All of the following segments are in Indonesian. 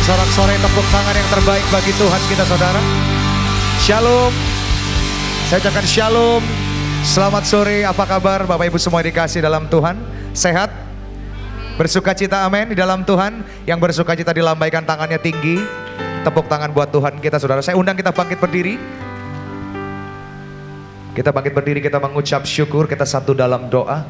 sorak-sorai tepuk tangan yang terbaik bagi Tuhan kita saudara. Shalom. Saya ucapkan shalom. Selamat sore, apa kabar Bapak Ibu semua dikasih dalam Tuhan? Sehat? Bersukacita, amin, di dalam Tuhan. Yang bersukacita dilambaikan tangannya tinggi. Tepuk tangan buat Tuhan kita saudara. Saya undang kita bangkit berdiri. Kita bangkit berdiri, kita mengucap syukur, kita satu dalam doa.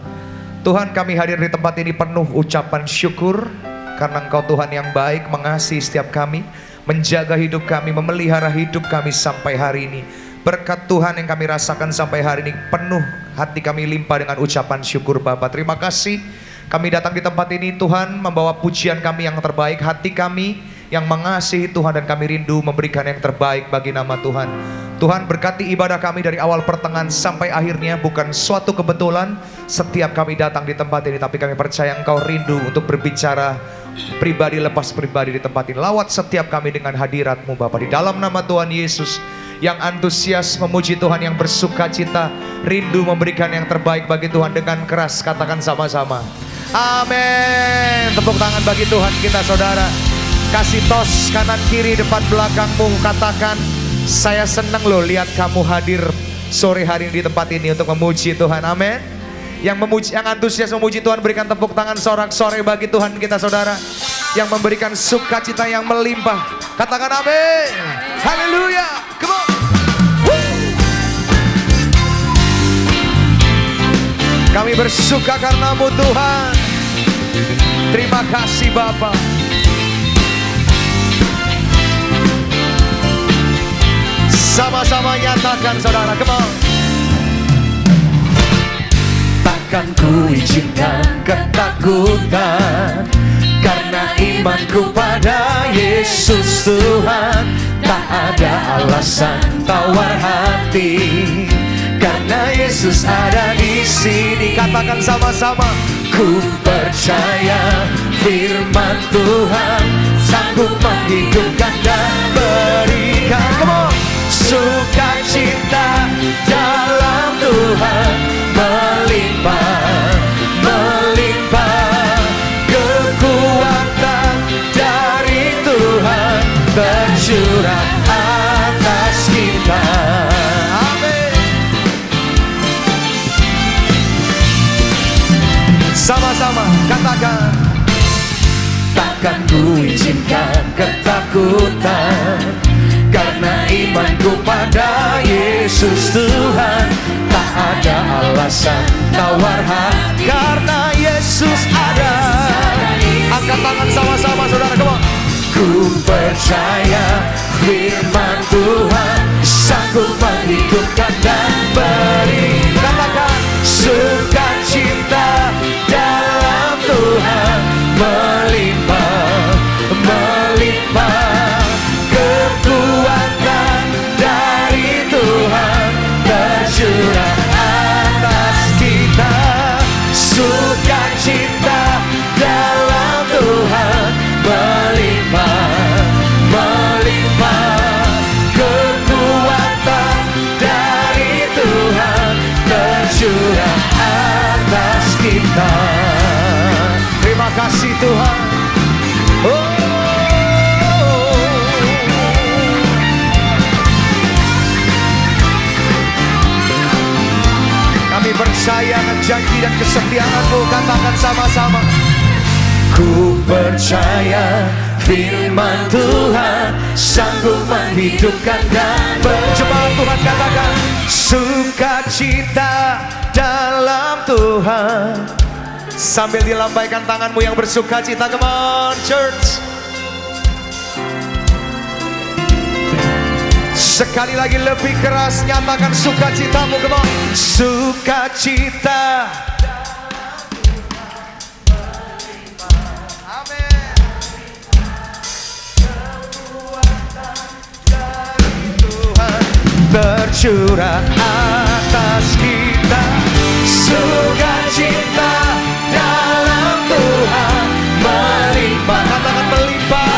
Tuhan, kami hadir di tempat ini penuh ucapan syukur. Karena Engkau Tuhan yang baik, mengasihi setiap kami, menjaga hidup kami, memelihara hidup kami sampai hari ini. Berkat Tuhan yang kami rasakan sampai hari ini, penuh hati kami limpah dengan ucapan syukur Bapa. Terima kasih kami datang di tempat ini Tuhan, membawa pujian kami yang terbaik. Hati kami yang mengasihi Tuhan dan kami rindu memberikan yang terbaik bagi nama Tuhan. Tuhan, berkati ibadah kami dari awal pertengahan sampai akhirnya. Bukan suatu kebetulan setiap kami datang di tempat ini, tapi kami percaya Engkau rindu untuk berbicara pribadi lepas pribadi di tempat ini. Lawat setiap kami dengan hadirat-Mu Bapa. Di dalam nama Tuhan Yesus, yang antusias memuji Tuhan, yang bersuka cita, rindu memberikan yang terbaik bagi Tuhan, dengan keras katakan sama-sama amin. Tepuk tangan bagi Tuhan kita saudara. Kasih tos kanan kiri depan belakangmu, katakan saya senang loh lihat kamu hadir sore hari ini di tempat ini untuk memuji Tuhan, amin. Yang memuji, yang antusias memuji Tuhan, berikan tepuk tangan sorak-sorai bagi Tuhan kita saudara. Yang memberikan sukacita yang melimpah, katakan amin. Haleluya. Come on. Kami bersuka karena-Mu Tuhan. Terima kasih Bapa. Sama-sama nyatakan saudara, come on. Takkan ku izinkan ketakutan, karena imanku pada Yesus Tuhan. Tak ada alasan tawar hati, karena Yesus ada di sini. Katakan sama-sama, ku percaya firman Tuhan sanggup menghidupkan dan berikan, come on, sukacita dalam Tuhan, melimpah, melimpah, kekuatan dari Tuhan tercurah atas kita. Amin. Sama-sama katakan, takkan ku izinkan ketakutan, karena imanku pada Yesus Tuhan. Tak ada alasan tawar hati, karena Yesus ada. Angkat tangan sama-sama saudara, come on. Ku percaya firman Tuhan sanggup menghidupkan dan beri. Katakan sukacita dalam Tuhan, melimpah, melimpah, kekuatan dari Tuhan tercurah atas kita. Sukacita dalam Tuhan, melimpah, melimpah, kekuatan dari Tuhan tercurah atas kita. terima kasih Tuhan. Oh. Kami percaya dengan janji dan kesetiaan-Mu, katakan sama-sama. Ku percaya firman Tuhan sanggup menghidupkan dan Jemaat Tuhan katakan sukacita dalam Tuhan. Sambil dilambaikan tanganmu yang bersukacita, come on church. Sekali lagi lebih keras, nyatakan sukacitamu, come on. Sukacita. Amin. Tuhan tercurah atas kita. sukacita dalam Tuhan, melimpah, Katakan melimpah.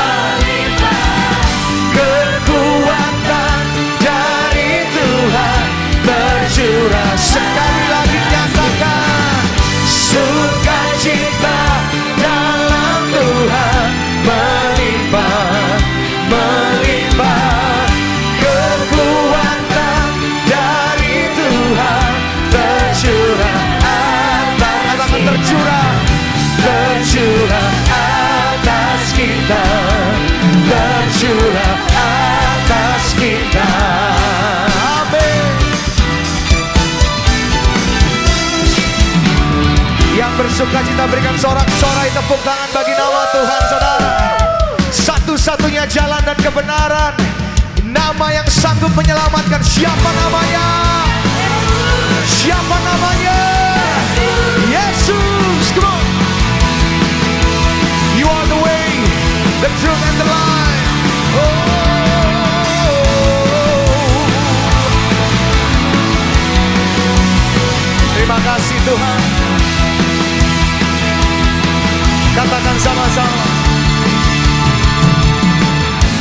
kekuatan dari Tuhan tercurah. Sekali lagi nyatakan sukacita dalam Tuhan, melimpah, sukacita, berikan sorak-sorai tepuk tangan bagi nama Tuhan, saudara. Satu-satunya jalan dan kebenaran, nama yang sanggup menyelamatkan. Siapa namanya? Siapa namanya? Yesus. Come on. You are the way, the truth and the life. Terima kasih Tuhan. Katakan sama-sama.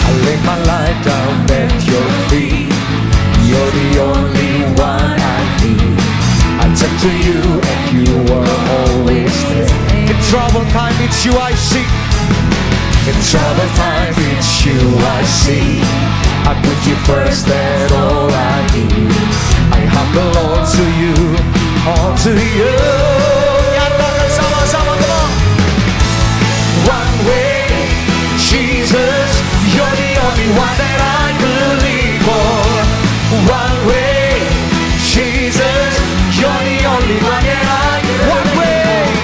I lay my life down at your feet. You're the only one I need. I turn to you and you are always there. In trouble time it's you I see. In trouble time it's you I see. I put you first, that's all I need. I humble all to you, all to you. Nyatakan sama-sama, come on. One way, Jesus, you're the only one that I believe for. One way, Jesus, you're the only one that I believe for.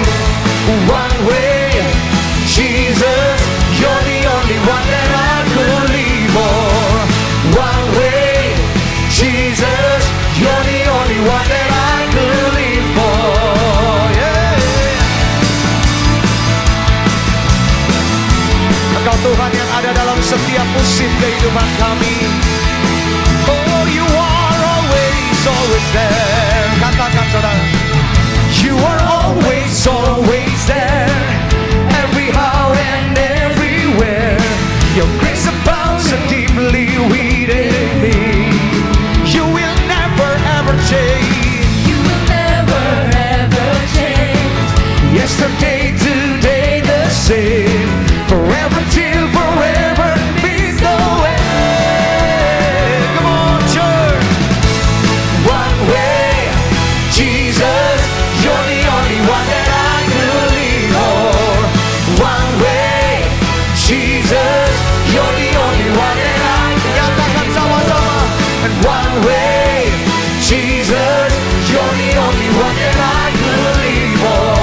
One way, Jesus, you're the only one that I believe for. One way, Jesus, you're the only one that I believe for. Yeah. Engkau Tuhan yang ada dalam setiap musim kehidupan kami. Oh, you are always, always there. Katakan saudara. You are always, always there. Every how and everywhere. Your grace abounds so deeply within me. You will never ever change. You will never ever change. Yesterday, today, the same. Forever till forever means no end. Come on, church. One way, Jesus, you're the only one that I believe for. One way, Jesus, you're the only one that I Nyatakan sama-sama. And one way, Jesus, you're the only one that I believe for.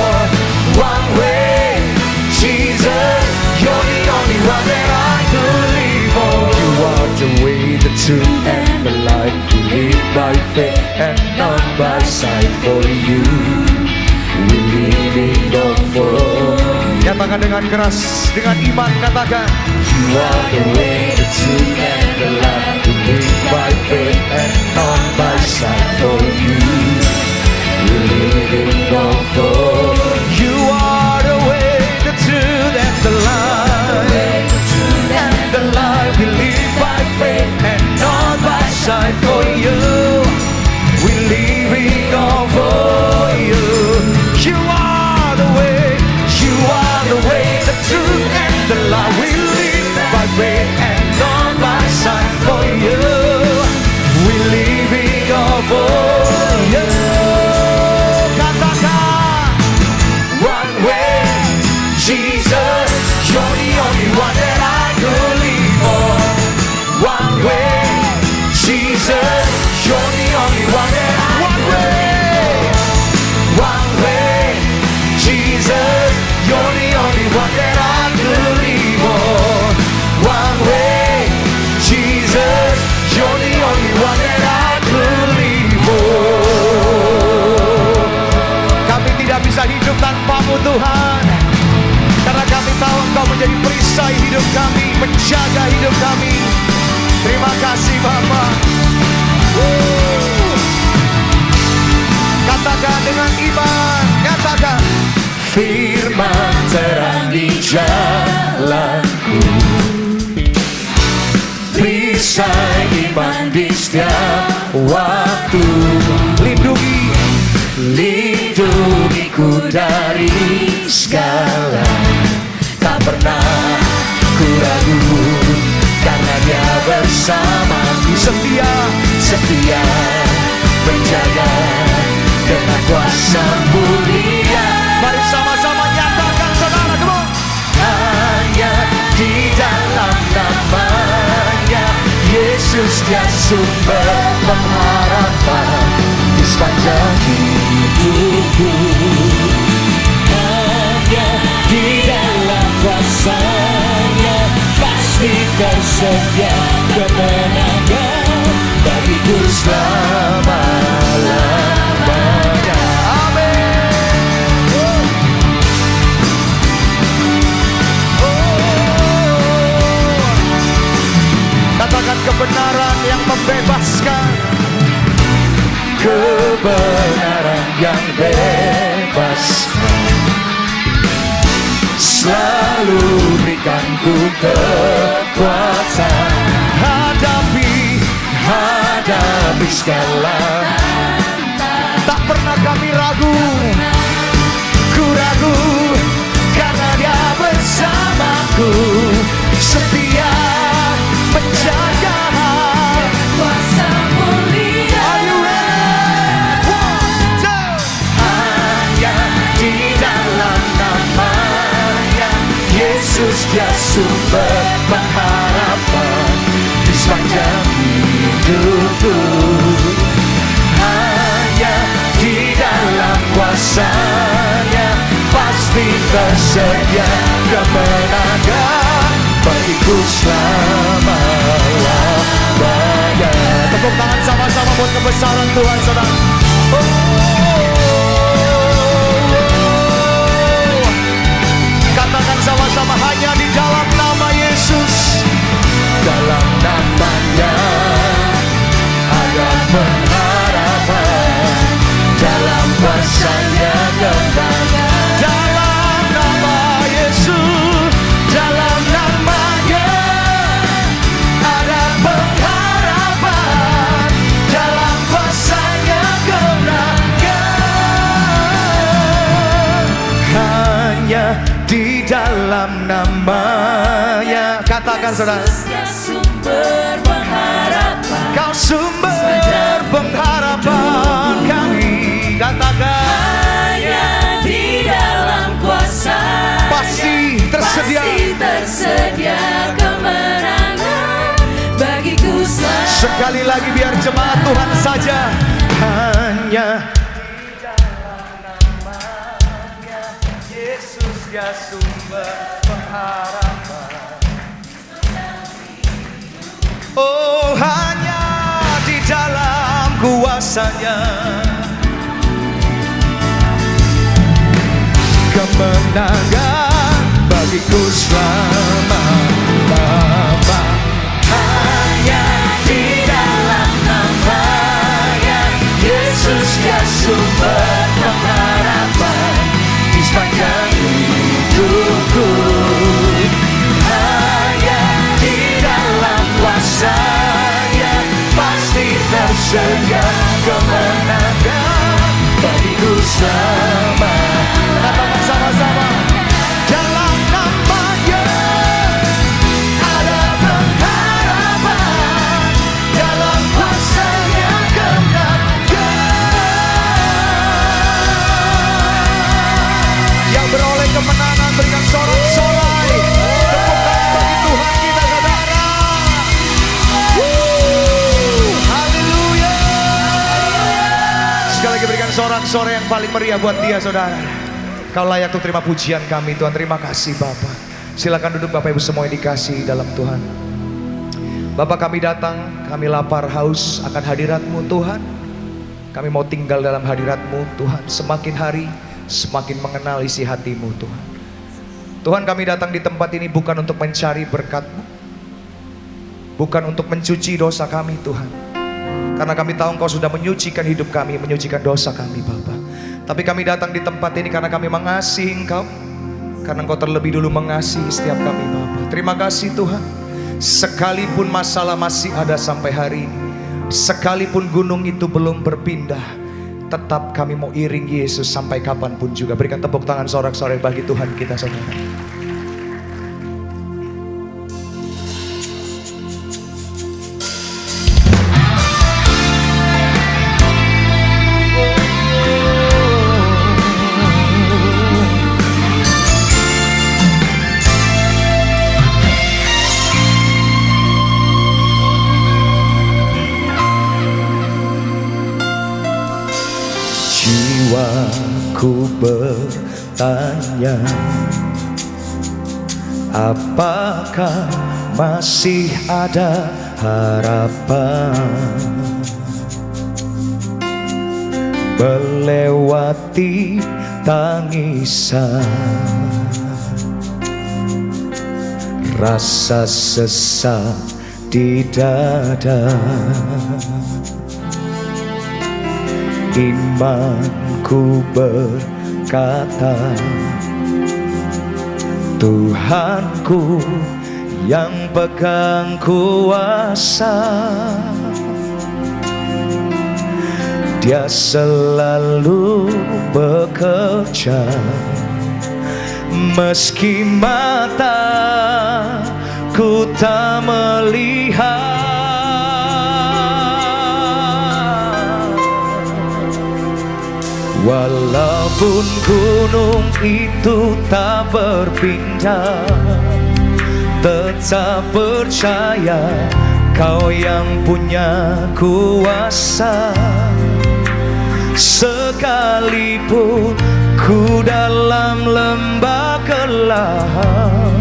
One way, Jesus, you're the only one that I believe for. You are the way, the truth, and the life. We live by faith and not by sight. For you, we live in all for. Nyatakan dengan keras, dengan iman katakan. You are the way, the truth, and the life. We live by faith and not by sight. For you, we live in all for. You are the way, the truth and the life. And the life we live by faith and not by sight. For you, we live in all for you. You are the way, you are the way, the truth, and the life. We live by faith and not by sight. For you, we live in all for you. Katakan. One way, Jesus, you're the only one that I believe for. One way, Jesus, you're the only one that I believe. One way, Jesus, you're the only one that I believe for. One way, Jesus, you're the only one that I believe for. Kami tidak bisa hidup tanpa-Mu Tuhan. Karena kami tahu Engkau menjadi perisai hidup kami, menjaga hidup kami. Terima kasih Bapa. Katakan dengan iman, katakan. Firman terang di jalanku, perisai iman di setiap waktu. Lindungiku dari segala. Tak pernah ku ragu, karena Dia bersamaku. Setia menjaga dengan kuasa mulia. Mari sama-sama nyatakan saudara, come on. Hanya di dalam namanya Yesus, Dia sumber pengharapan di sepanjang hidupku. tersedia kemenangan bagiku selama-lamanya. Katakan kebenaran yang membebaskan. Kebenaran yang bebas selalu berikan ku kekuatan hadapi segala. Tak pernah kami ragu, Ku ragu karena Dia bersamaku, setia menjaga Kuasa mulia hanya di dalam nama-Nya. Yesus Dia sumber pengharapan di sepanjang hidupku. Hanya di dalam kuasa-Nya pasti tersedia kemenangan bagiku selama-lamanya. tepuk tangan sama-sama buat kebesaran Tuhan, saudara. Katakan sama-sama, hanya di dalam nama Yesus. Dalam nama-Nya ada pengharapan, dalam kuasa-Nya kemenangan. Dalam nama Yesus, Dalam nama-Nya ada pengharapan, dalam kuasa-Nya kemenangan. hanya di dalam nama-Nya. Katakan saudara, Dia sumber pengharapan. Kau sumber pengharapan kami. Katakan, Hanya di dalam kuasa pasti tersedia. pasti tersedia kemenangan bagiku selama. Sekali lagi biar jemaat Tuhan saja. Hanya di dalam nama-Nya Yesus ya sumber pengharapan. Oh, hanya di dalam kuasa-Nya kemenangan bagiku selama-lamanya. Hanya di dalam nama-Nya Yesus Dia sumber pengharapan di sepanjang hidupku. Hanya di dalam kuasa-Nya pasti tersedia kemenangan bagiku selama. Katakan sama-sama, dalam nama-Nya Ada pengharapan, dalam kuasa-Nya kemenangan. yang beroleh kemenangan berikan sorak-sorai. Tepuk tangan bagi Tuhan kita, saudara. Haleluya. Sekali lagi berikan sorak-sorai yang paling meriah buat Dia, saudara. Kau layak untuk terima pujian kami, Tuhan. Terima kasih, Bapa. Silakan duduk, Bapak Ibu semua yang dikasihi dalam Tuhan. Bapak, kami datang, kami lapar haus akan hadirat-Mu, Tuhan. Kami mau tinggal dalam hadirat-Mu, Tuhan. Semakin hari semakin mengenal isi hati-Mu, Tuhan. Tuhan, kami datang di tempat ini bukan untuk mencari berkat-Mu, bukan untuk mencuci dosa kami, Tuhan. Karena kami tahu Engkau sudah menyucikan hidup kami, menyucikan dosa kami, Bapa. Tapi kami datang di tempat ini karena kami mengasihi Engkau, karena Engkau terlebih dulu mengasihi setiap kami, Bapa. Terima kasih, Tuhan. Sekalipun masalah masih ada sampai hari ini, sekalipun gunung itu belum berpindah, tetap kami mau iring Yesus sampai kapanpun juga. Berikan tepuk tangan sorak-sorai bagi Tuhan kita, saudara. Jiwaku bertanya, apakah masih ada harapan melewati tangisan, rasa sesak di dada. Imanku berkata, Tuhanku yang pegang kuasa, Dia selalu bekerja meski mataku tak melihat. Walaupun gunung itu tak berpindah, tetap percaya Kau yang punya kuasa. Sekalipun ku dalam lembah gelap,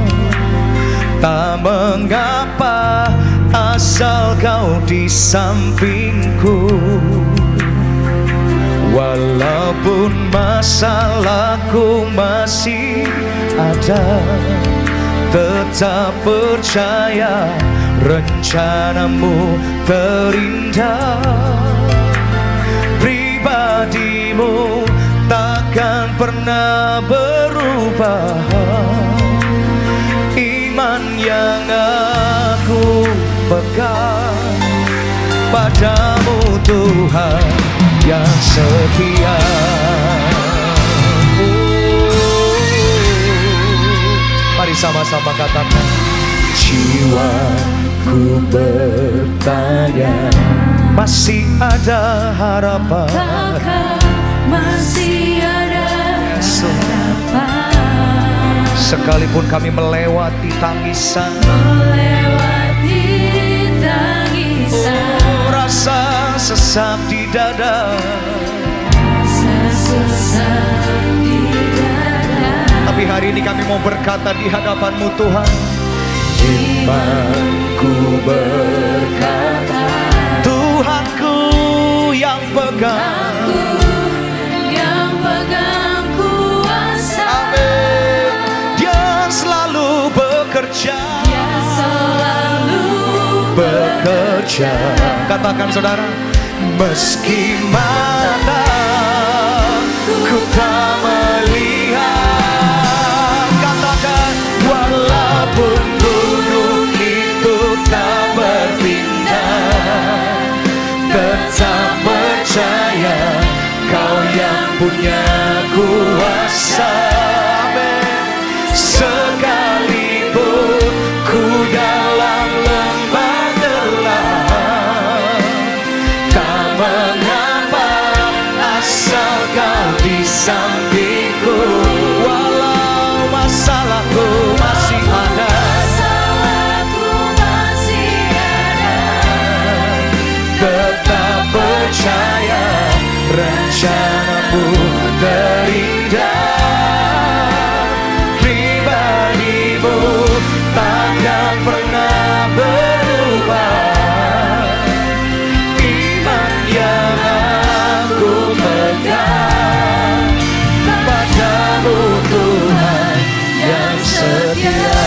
tak mengapa asal Kau di sampingku. Walaupun masalahku masih ada, tetap percaya rencanamu terindah. Pribadimu takkan pernah berubah. Iman yang aku pegang padamu, Tuhan yang setia. Mari sama-sama katakan, jiwaku bertanya, masih ada harapan. Apakah masih ada harapan? Sekalipun kami melewati tangisan, Melewati tangisan, rasa sesak di dada, rasa sesak di dada. tapi hari ini kami mau berkata di hadapan-Mu Tuhan, Imanku berkata, Tuhanku yang pegang. Aku yang pegang kuasa. Amin. Dia selalu bekerja. Dia selalu Bekerja. Katakan saudara, meski mataku tak melihat. Katakan, walaupun gunung itu tak berpindah, tetap percaya Kau yang punya kuasa. Amin. Sekalipun ku dalam lembah gelap, tak mengapa asal Kau di sampingku. Walau masalahku masih ada, masalahku masih ada. tetap percaya rencanamu terindah. Pribadimu takkan pernah berubah. Iman yang aku pegang padamu, Tuhan yang setia.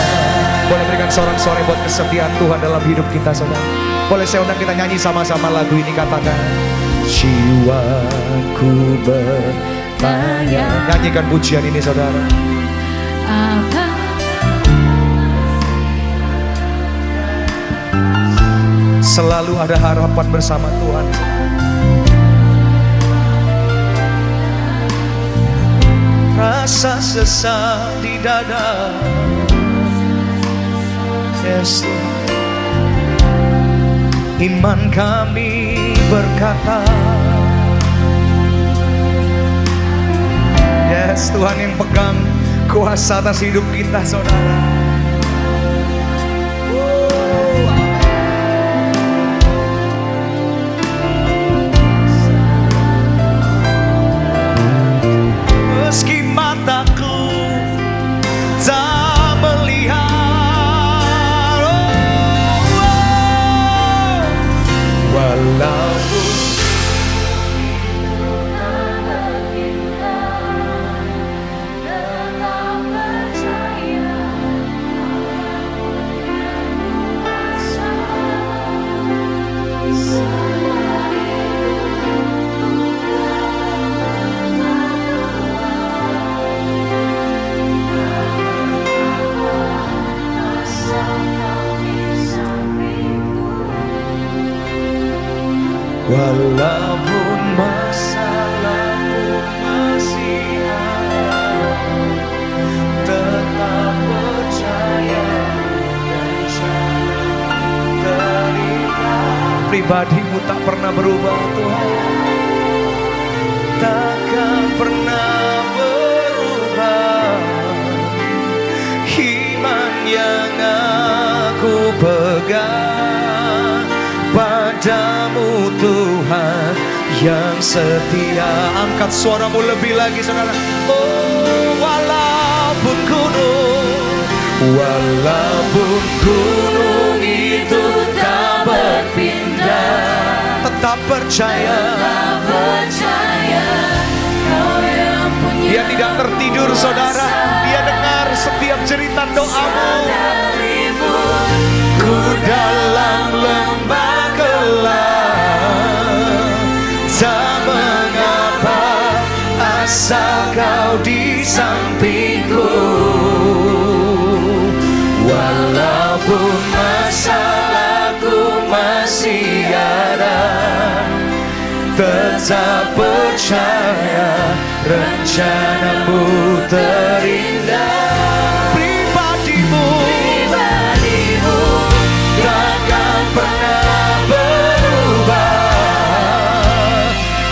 Boleh berikan sorak-sorai buat kesetiaan Tuhan dalam hidup kita, saudara. Boleh saya undang kita nyanyi sama-sama lagu ini, katakan, jiwaku bertanya. Nyanyikan pujian ini, saudara. Apa Selalu ada harapan bersama Tuhan. Rasa sesak di dada, yes, Tuhan. Iman kami berkata, yes, Tuhan yang pegang kuasa atas hidup kita, saudara. Meski mataku tak melihat, Walaupun masalahku masih ada, tetap percaya dan jangan teringat. Pribadimu tak pernah berubah Tuhan, takkan pernah berubah. Iman yang aku pegang padamu Tuhan yang setia. Angkat suaramu lebih lagi saudara. Oh, walaupun gunung itu tak berpindah, tetap percaya. Dia tidak tertidur saudara, dia dengar setiap cerita doamu. Ku dalam lembah gelap, tak mengapa asal kau di sampingku. Walaupun masalahku masih ada, tetap percaya rencanamu terindah. Pribadimu takkan pernah berubah.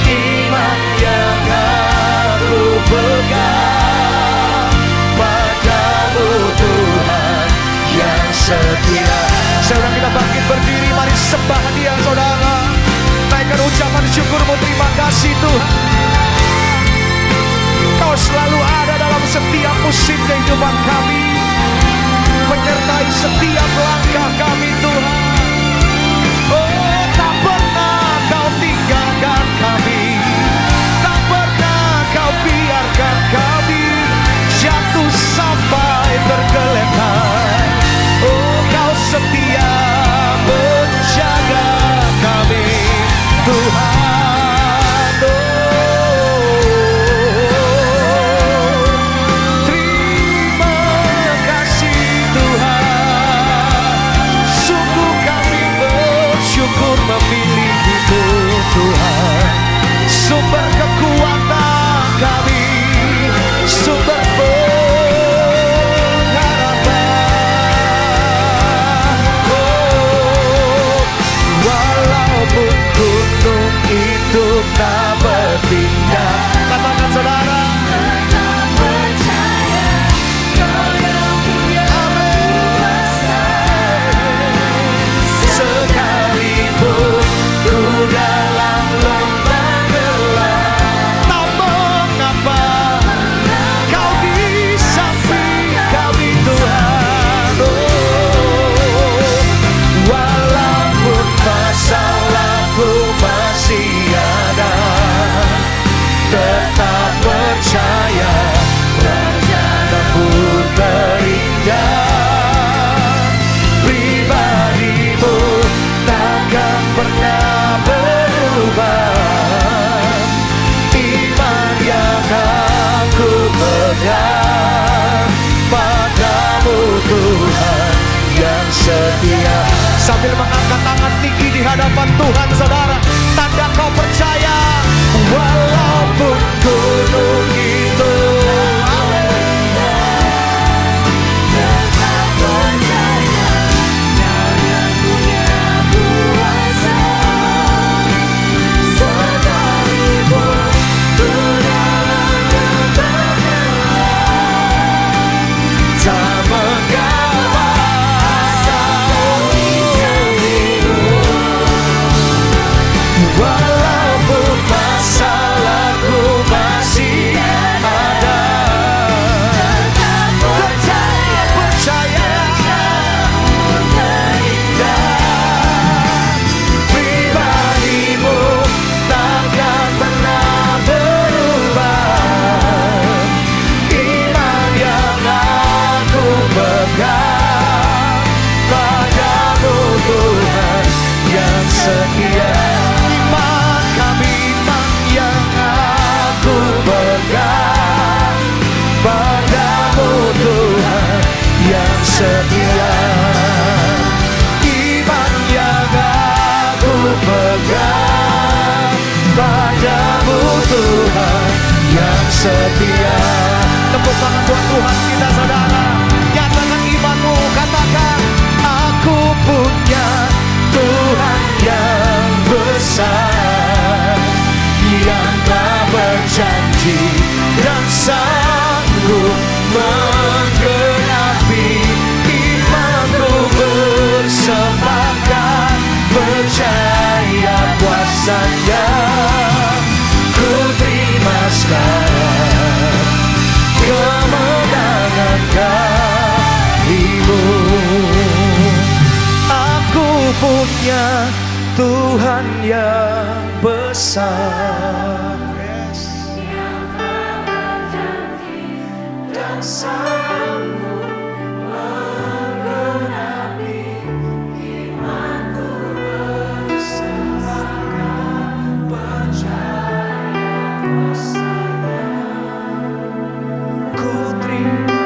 Iman yang aku pegang padamu Tuhan yang setia. Saudara, kita bangkit berdiri, mari sembah Dia saudara. Naikkan ucapan syukurmu, terima kasih Tuhan. Kau selalu ada dalam setiap musim kehidupan kami, menyertai setiap langkah kami Tuhan. Oh, tak pernah kau tinggalkan kami, tak pernah kau biarkan kami jatuh sampai tergeletak. Oh, kau setia menjaga kami Tuhan. Memiliki Tuhan, sumber kekuatan kami, sumber pengharapan. Oh, walaupun gunung itu tak berpindah, katakan saudara. Setia. Sambil mengangkat tangan tinggi di hadapan Tuhan saudara, tanda kau percaya. Walaupun gunung itu tetap percaya, Kau punya kuasa. Sekalipun ku dalam lembah gelap, tak mengapa walaupun masalahku masih ada, tetap percaya pribadimu takkan pernah berubah. Iman yang aku pegang padamu Tuhan yang setia. Padamu Tuhan yang setia, iman yang aku pegang setia. Tepuk tangan buat Tuhan kita saudara. Nyatakan imanmu, katakan Aku punya Tuhan yang besar, yang telah berjanji dan sanggup menggenapi. Imanku bersepakat, percaya kuasanya. Ku terima sekarang kemenangan darimu. Aku punya Tuhan yang besar, dan sanggup menggenapi. Imanku bersepakat, percaya kuasanya. Ku terima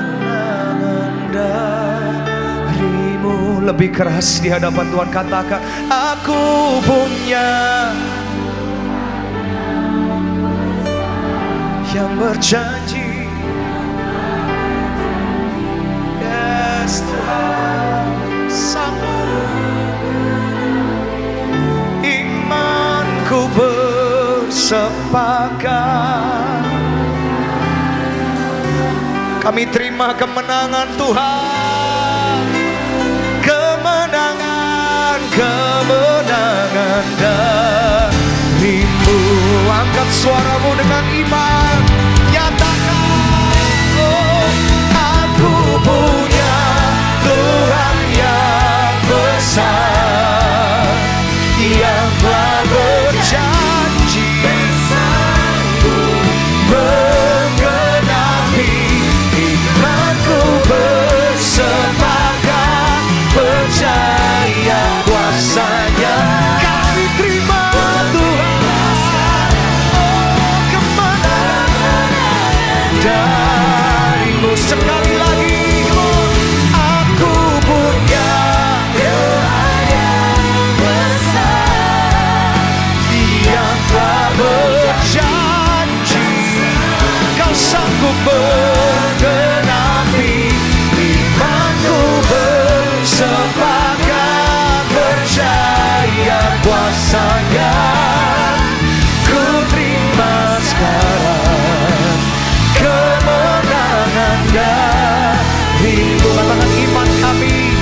kemenangan darimu. lebih keras di hadapan Tuhan, katakan Aku punya yang berjanji. Yes Tuhan, sanggup. Imanku bersepakat, kami terima kemenangan Tuhan. kemenangan, kemenangan darimu. Angkat suaramu dengan iman, nyatakan Oh, aku punya Tuhan yang besar, yang telah berjanji menggenapi. Imanku bersepakat, percaya kuasanya. Kami terima Tuhan, oh kemenangan darimu. Sekali lagi, aku punya Tuhan yang besar, yang telah berjanji kau sanggup menggenapi. Imanku bersepakat, percaya kuasanya. Ku terima sekarang kemenangan darimu. katakan iman kami.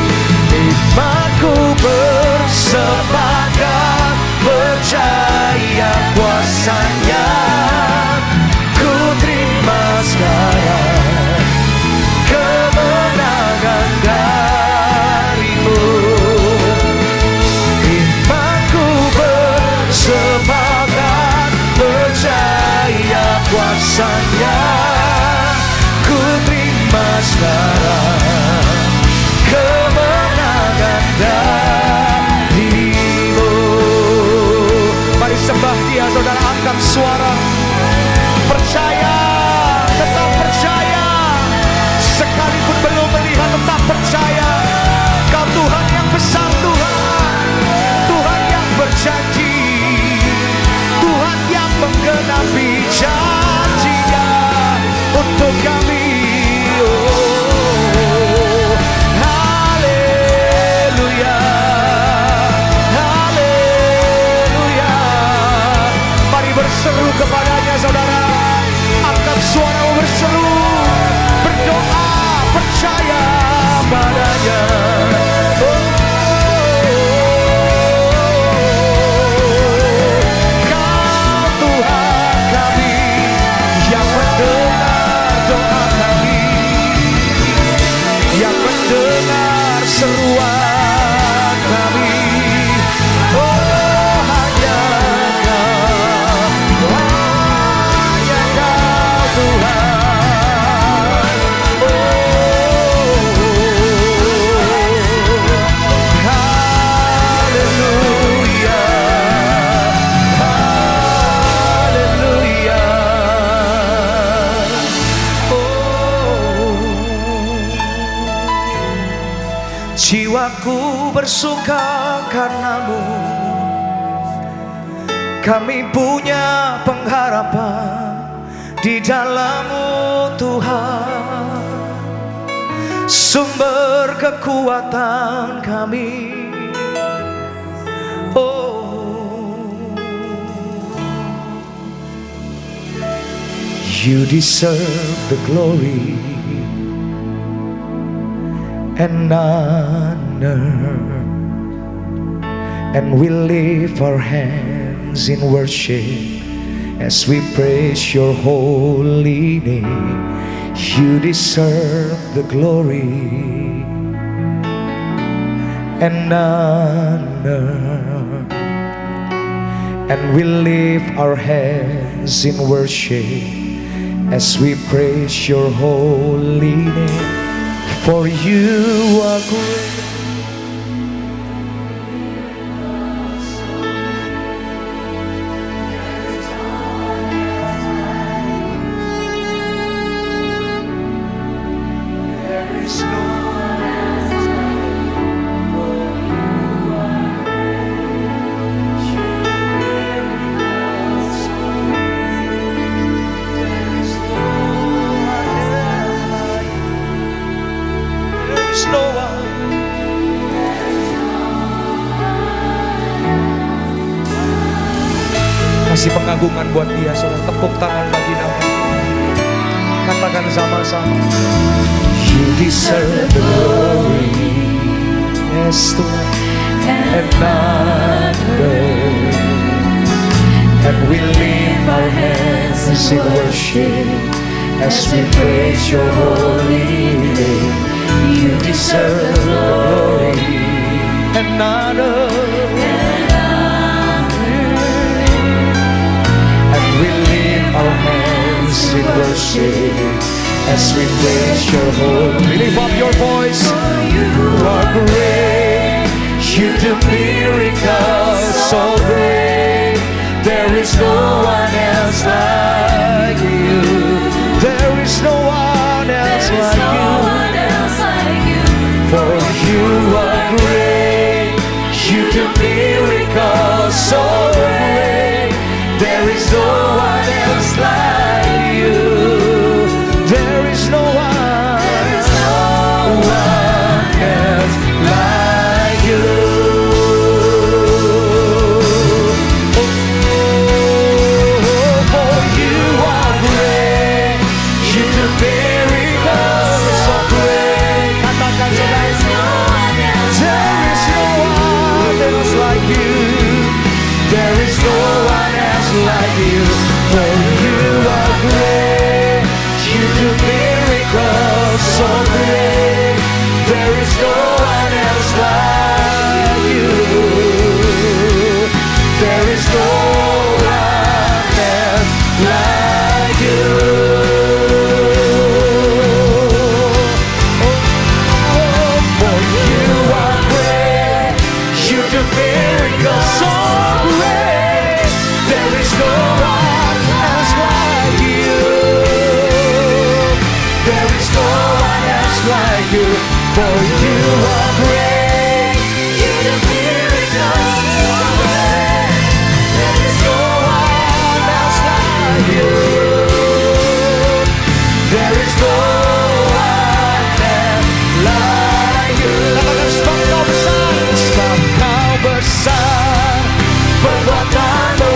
Imanku bersepakat, percaya kuasanya. Ku terima sekarang kemenangan darimu. Imanku bersepakat, percaya kuasanya. Ku terima sekarang kemenangan darimu. Mari sembah Dia saudara, angkat suara. Percaya, tetap percaya. Sekalipun belum melihat, tetap percaya. Kau Tuhan yang besar, Tuhan. Tuhan yang berjanji, Tuhan yang menggenapi janji-Nya untuk kami. Oh, haleluya, haleluya. Mari berseru kepadanya saudara. Angkat suara berseru, berdoa, percaya padanya. Kau Tuhan kami yang mendengar doa kami, yang mendengar seruan kami. Oh, hanya Kau Tuhan. Haleluya, haleluya. Jiwaku bersuka karenamu, Kami punya pengharapan di dalam-Mu Tuhan, sumber kekuatan kami. Oh, You deserve the glory and honor, and we lift our hands in worship as we praise Your holy name. You deserve the glory and honor, and we lift our hands in worship as we praise Your holy name. For You are great. Kasih pengagungan buat Dia, saudara. Tepuk tangan bagi nama. Katakan sama-sama. You deserve the glory, yes Tuhan, and honor, and we lift our hands in worship as we praise Your holy name. You deserve the glory and honor, and we lift our hands in worship as we praise Your holy. Lift up your voice. You are great. You do miracles so great. There is no one else like You. There is no one else like You. For You are great. You do miracles so great. There is no one else like You. There is no one else like You. Oh, for You are great. You do miracles so great. Katakan saudara, there is no one else like You. There is no one else like You. For You are great. You do miracles so great. There is no one else like You. There is no one else like You. Oh, for You are great. You do miracles so great. There is no one else like You. There is no one else like You. For You are great. You do miracles so great. There is no one else like You. There is no one else like You. Katakan sebab Kau besar. Sebab Kau besar. Perbuatan-Mu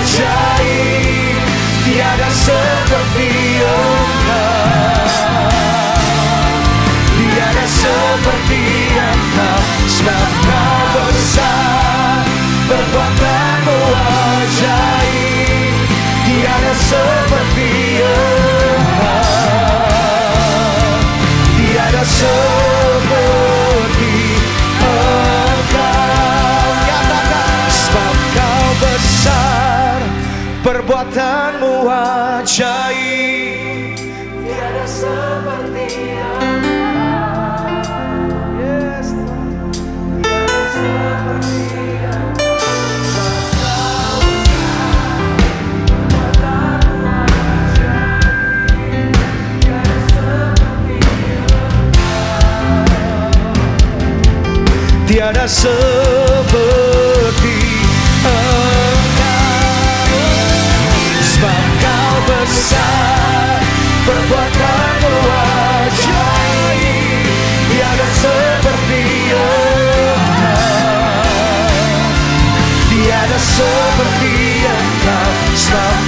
ajaib. Tiada seperti Engkau. Tiada seperti Engkau. Sebab Kau besar. Perbuatan-Mu ajaib. Tiada seperti Engkau. Tiada seperti Engkau. Nyatakan sebab Kau besar. Perbuatan-Mu ajaib. Tiada seperti tiada seperti Engkau. seperti Engkau, sebab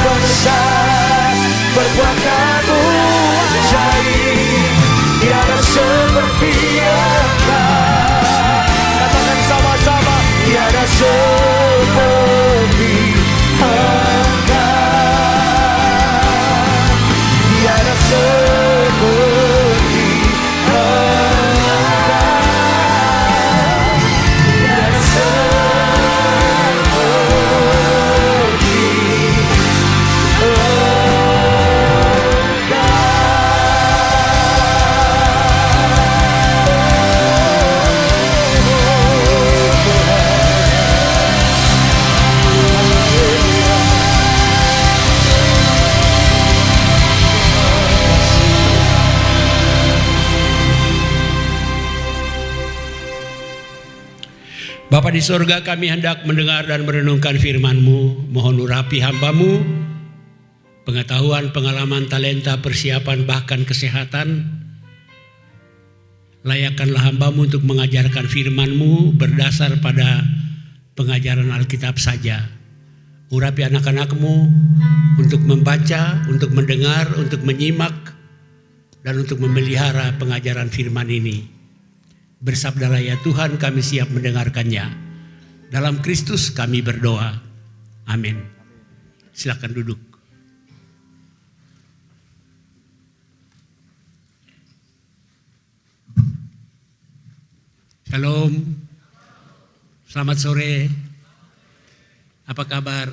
Kau besar, perbuatanmu ajaib. Tiada seperti Engkau. Katakan sama-sama, tiada seperti Engkau, tiada seperti Engkau, tiada seperti Bapa di sorga, kami hendak mendengar dan merenungkan firman-Mu. Mohon urapi hamba-Mu, pengetahuan, pengalaman, talenta, persiapan, bahkan kesehatan. Layakkanlah hamba-Mu untuk mengajarkan firman-Mu berdasar pada pengajaran Alkitab saja. Urapi anak-anak-Mu untuk membaca, untuk mendengar, untuk menyimak, dan untuk memelihara pengajaran firman ini. Bersabdalah ya Tuhan, kami siap mendengarkannya. Dalam Kristus kami berdoa. Amin. Silakan duduk. Shalom. Selamat sore. Apa kabar?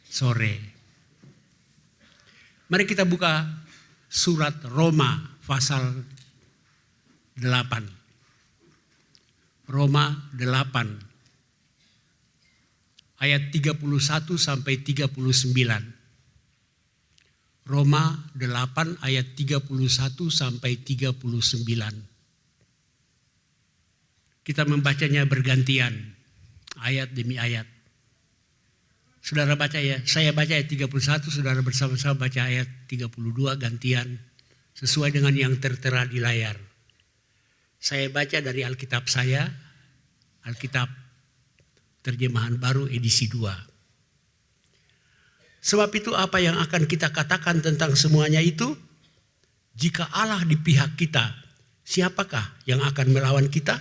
Sore. Mari kita buka surat Roma pasal 8. Roma 8 ayat 31 sampai 39. Roma 8 ayat 31 sampai 39. Kita membacanya bergantian, ayat demi ayat. Saudara baca ya, saya baca ayat 31, saudara bersama-sama baca ayat 32 gantian, sesuai dengan yang tertera di layar. Saya baca dari Alkitab saya, Alkitab Terjemahan Baru edisi 2. Sebab itu apa yang akan kita katakan tentang semuanya itu? Jika Allah di pihak kita, siapakah yang akan melawan kita?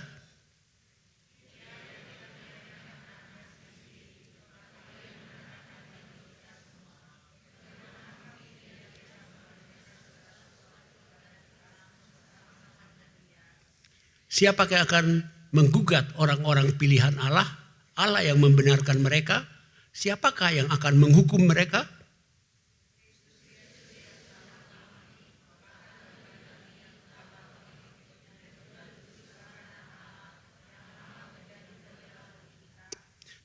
Siapakah yang akan menggugat orang-orang pilihan Allah? Allah yang membenarkan mereka. Siapakah yang akan menghukum mereka?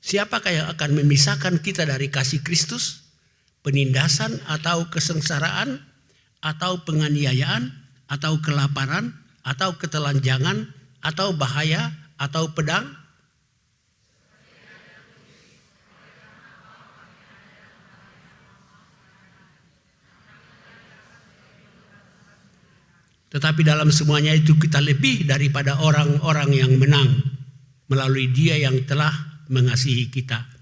Siapakah yang akan memisahkan kita dari kasih Kristus? Penindasan atau kesengsaraan? Atau penganiayaan? Atau kelaparan? Atau ketelanjangan? Atau bahaya, atau pedang? Tetapi dalam semuanya itu kita lebih daripada orang-orang yang menang melalui Dia yang telah mengasihi kita.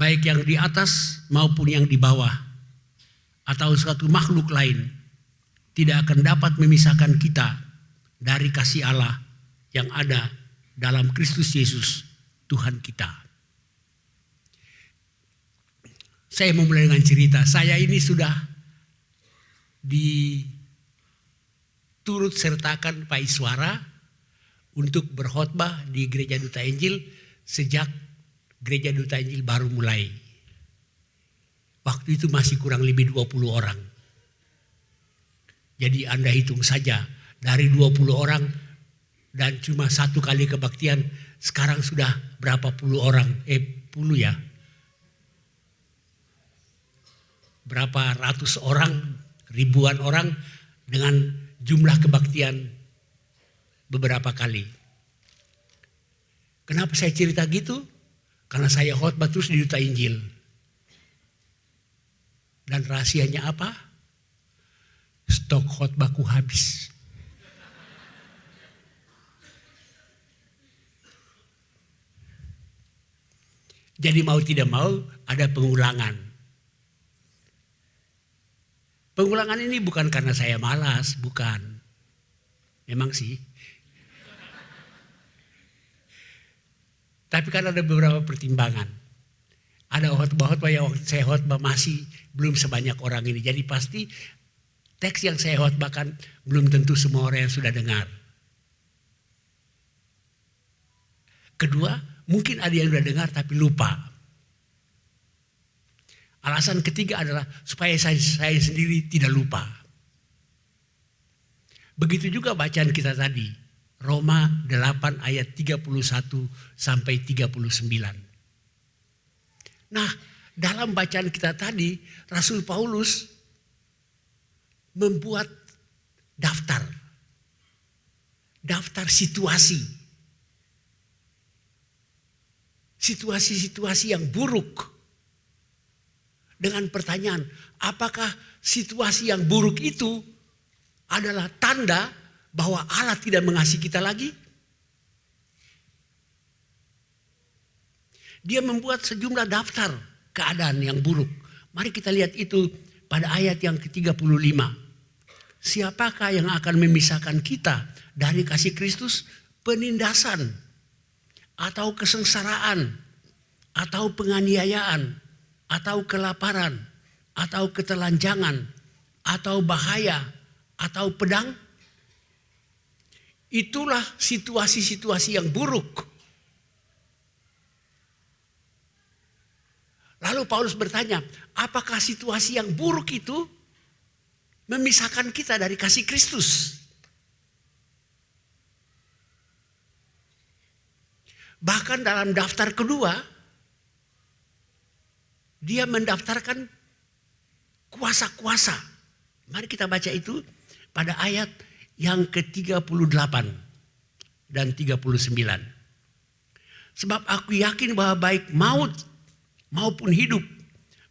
Baik yang di atas maupun yang di bawah, atau suatu makhluk lain, tidak akan dapat memisahkan kita dari kasih Allah yang ada dalam Kristus Yesus, Tuhan kita. Saya memulai dengan cerita. Saya ini sudah diturut sertakan Pak Iswara untuk berkhotbah di Gereja Duta Injil sejak Gereja Duta Injil baru mulai. Waktu itu masih kurang lebih 20 orang. Jadi Anda hitung saja, dari 20 orang dan cuma satu kali kebaktian, sekarang sudah berapa puluh orang, puluh ya. Berapa ratus orang, ribuan orang dengan jumlah kebaktian beberapa kali. Kenapa saya cerita gitu? Karena saya khotbah terus di Duta Injil. Dan rahasianya apa? Stok khotbahku habis. Jadi mau tidak mau ada pengulangan. Pengulangan ini bukan karena saya malas, bukan. Memang sih. Tapi kan ada beberapa pertimbangan. Ada khotbah-khotbah yang waktu saya khotbah masih belum sebanyak orang ini. Jadi pasti teks yang saya khotbahkan belum tentu semua orang yang sudah dengar. Kedua, mungkin ada yang sudah dengar tapi lupa. Alasan ketiga adalah supaya saya sendiri tidak lupa. Begitu juga bacaan kita tadi. Roma 8 ayat 31 sampai 39. Nah, dalam bacaan kita tadi, Rasul Paulus membuat daftar situasi. Situasi-situasi yang buruk. Dengan pertanyaan, apakah situasi yang buruk itu adalah tanda bahwa Allah tidak mengasihi kita lagi? Dia membuat sejumlah daftar keadaan yang buruk. Mari kita lihat itu pada ayat yang ke-35. Siapakah yang akan memisahkan kita dari kasih Kristus? Penindasan, atau kesengsaraan, atau penganiayaan, atau kelaparan, atau ketelanjangan, atau bahaya, atau pedang? Itulah situasi-situasi yang buruk. Lalu Paulus bertanya, apakah situasi yang buruk itu memisahkan kita dari kasih Kristus? Bahkan dalam daftar kedua, dia mendaftarkan kuasa-kuasa. Mari kita baca itu pada ayat yang ke-38 dan 39. Sebab aku yakin bahwa baik maut maupun hidup,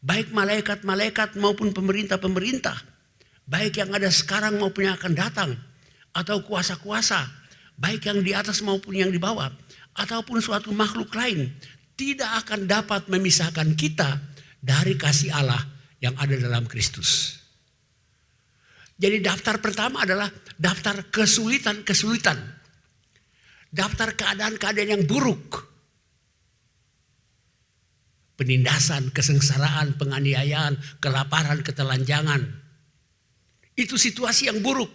baik malaikat-malaikat maupun pemerintah-pemerintah, baik yang ada sekarang maupun yang akan datang, atau kuasa-kuasa, baik yang di atas maupun yang di bawah, ataupun suatu makhluk lain, tidak akan dapat memisahkan kita dari kasih Allah yang ada dalam Kristus. Jadi daftar pertama adalah daftar kesulitan-kesulitan. Daftar keadaan-keadaan yang buruk. Penindasan, kesengsaraan, penganiayaan, kelaparan, ketelanjangan. Itu situasi yang buruk.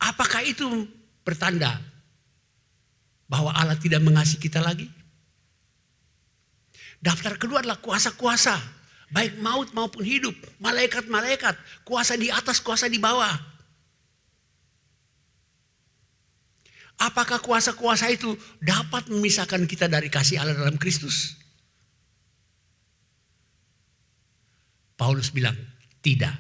Apakah itu pertanda bahwa Allah tidak mengasihi kita lagi? Daftar kedua adalah kuasa-kuasa, baik maut maupun hidup, malaikat-malaikat, kuasa di atas, kuasa di bawah. Apakah kuasa-kuasa itu dapat memisahkan kita dari kasih Allah dalam Kristus? Paulus bilang, tidak.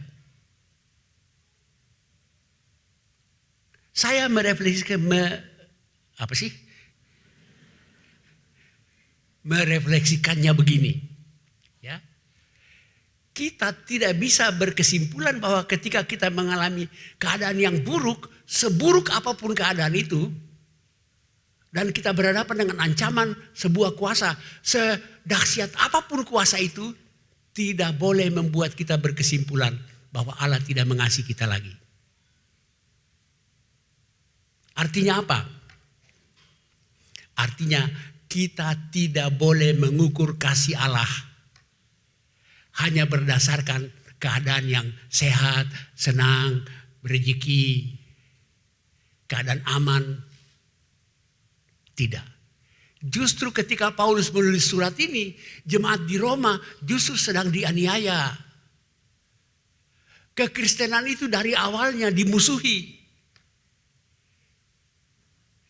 Saya merefleksikannya begini. Ya. Kita tidak bisa berkesimpulan bahwa ketika kita mengalami keadaan yang buruk, seburuk apapun keadaan itu, dan kita berhadapan dengan ancaman sebuah kuasa, sedahsyat apapun kuasa itu, tidak boleh membuat kita berkesimpulan bahwa Allah tidak mengasihi kita lagi. Artinya apa? Artinya kita tidak boleh mengukur kasih Allah hanya berdasarkan keadaan yang sehat, senang, berrezeki, keadaan aman. Tidak. Justru ketika Paulus menulis surat ini, jemaat di Roma justru sedang dianiaya. Kekristenan itu dari awalnya dimusuhi.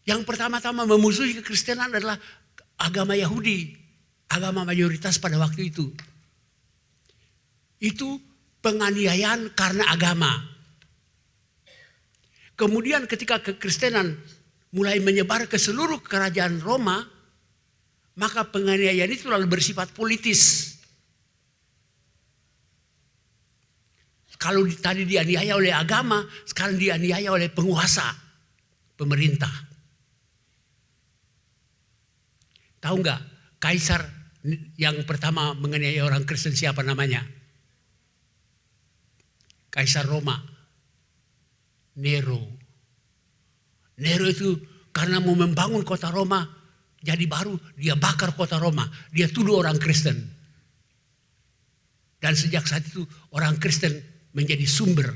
Yang pertama-tama memusuhi kekristenan adalah agama Yahudi, agama mayoritas pada waktu itu. Itu penganiayaan karena agama. Kemudian ketika kekristenan mulai menyebar ke seluruh kerajaan Roma, maka penganiayaan itu lalu bersifat politis. Kalau tadi dianiaya oleh agama, sekarang dianiaya oleh penguasa, pemerintah. Tahu nggak, kaisar yang pertama menganiaya orang Kristen siapa namanya? Kaisar Roma, Nero. Nero itu karena mau membangun kota Roma jadi baru, dia bakar kota Roma, dia tuduh orang Kristen. Dan sejak saat itu orang Kristen menjadi sumber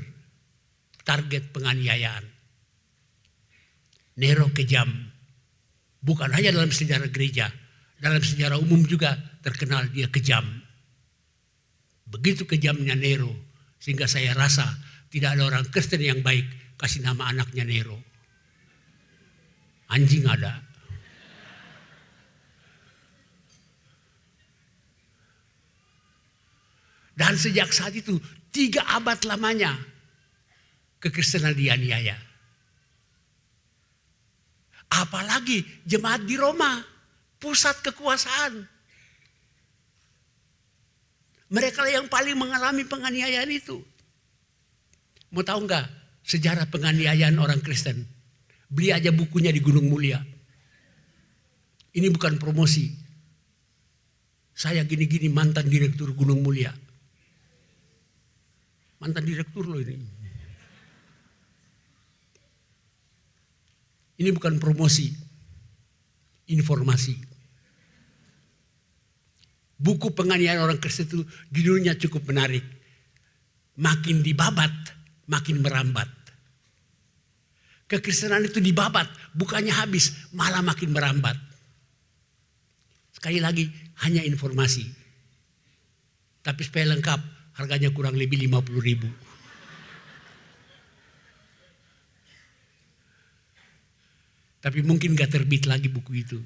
target penganiayaan. Nero kejam, bukan hanya dalam sejarah gereja, dalam sejarah umum juga terkenal dia kejam. Begitu kejamnya Nero, sehingga saya rasa tidak ada orang Kristen yang baik kasih nama anaknya Nero. Anjing ada. Dan sejak saat itu 3 abad lamanya kekristenan dianiaya. Apalagi jemaat di Roma, pusat kekuasaan. Mereka yang paling mengalami penganiayaan itu. Mau tahu nggak sejarah penganiayaan orang Kristen? Beli aja bukunya di Gunung Mulia. Ini bukan promosi. Saya gini-gini mantan direktur Gunung Mulia. Mantan direktur loh ini. Ini bukan promosi, informasi. Buku penganiayaan orang Kristen itu judulnya cukup menarik. Makin dibabat, makin merambat. Kekristenan itu dibabat, bukannya habis, malah makin merambat. Sekali lagi, hanya informasi. Tapi supaya lengkap, harganya kurang lebih 50.000. Tapi mungkin gak terbit lagi buku itu.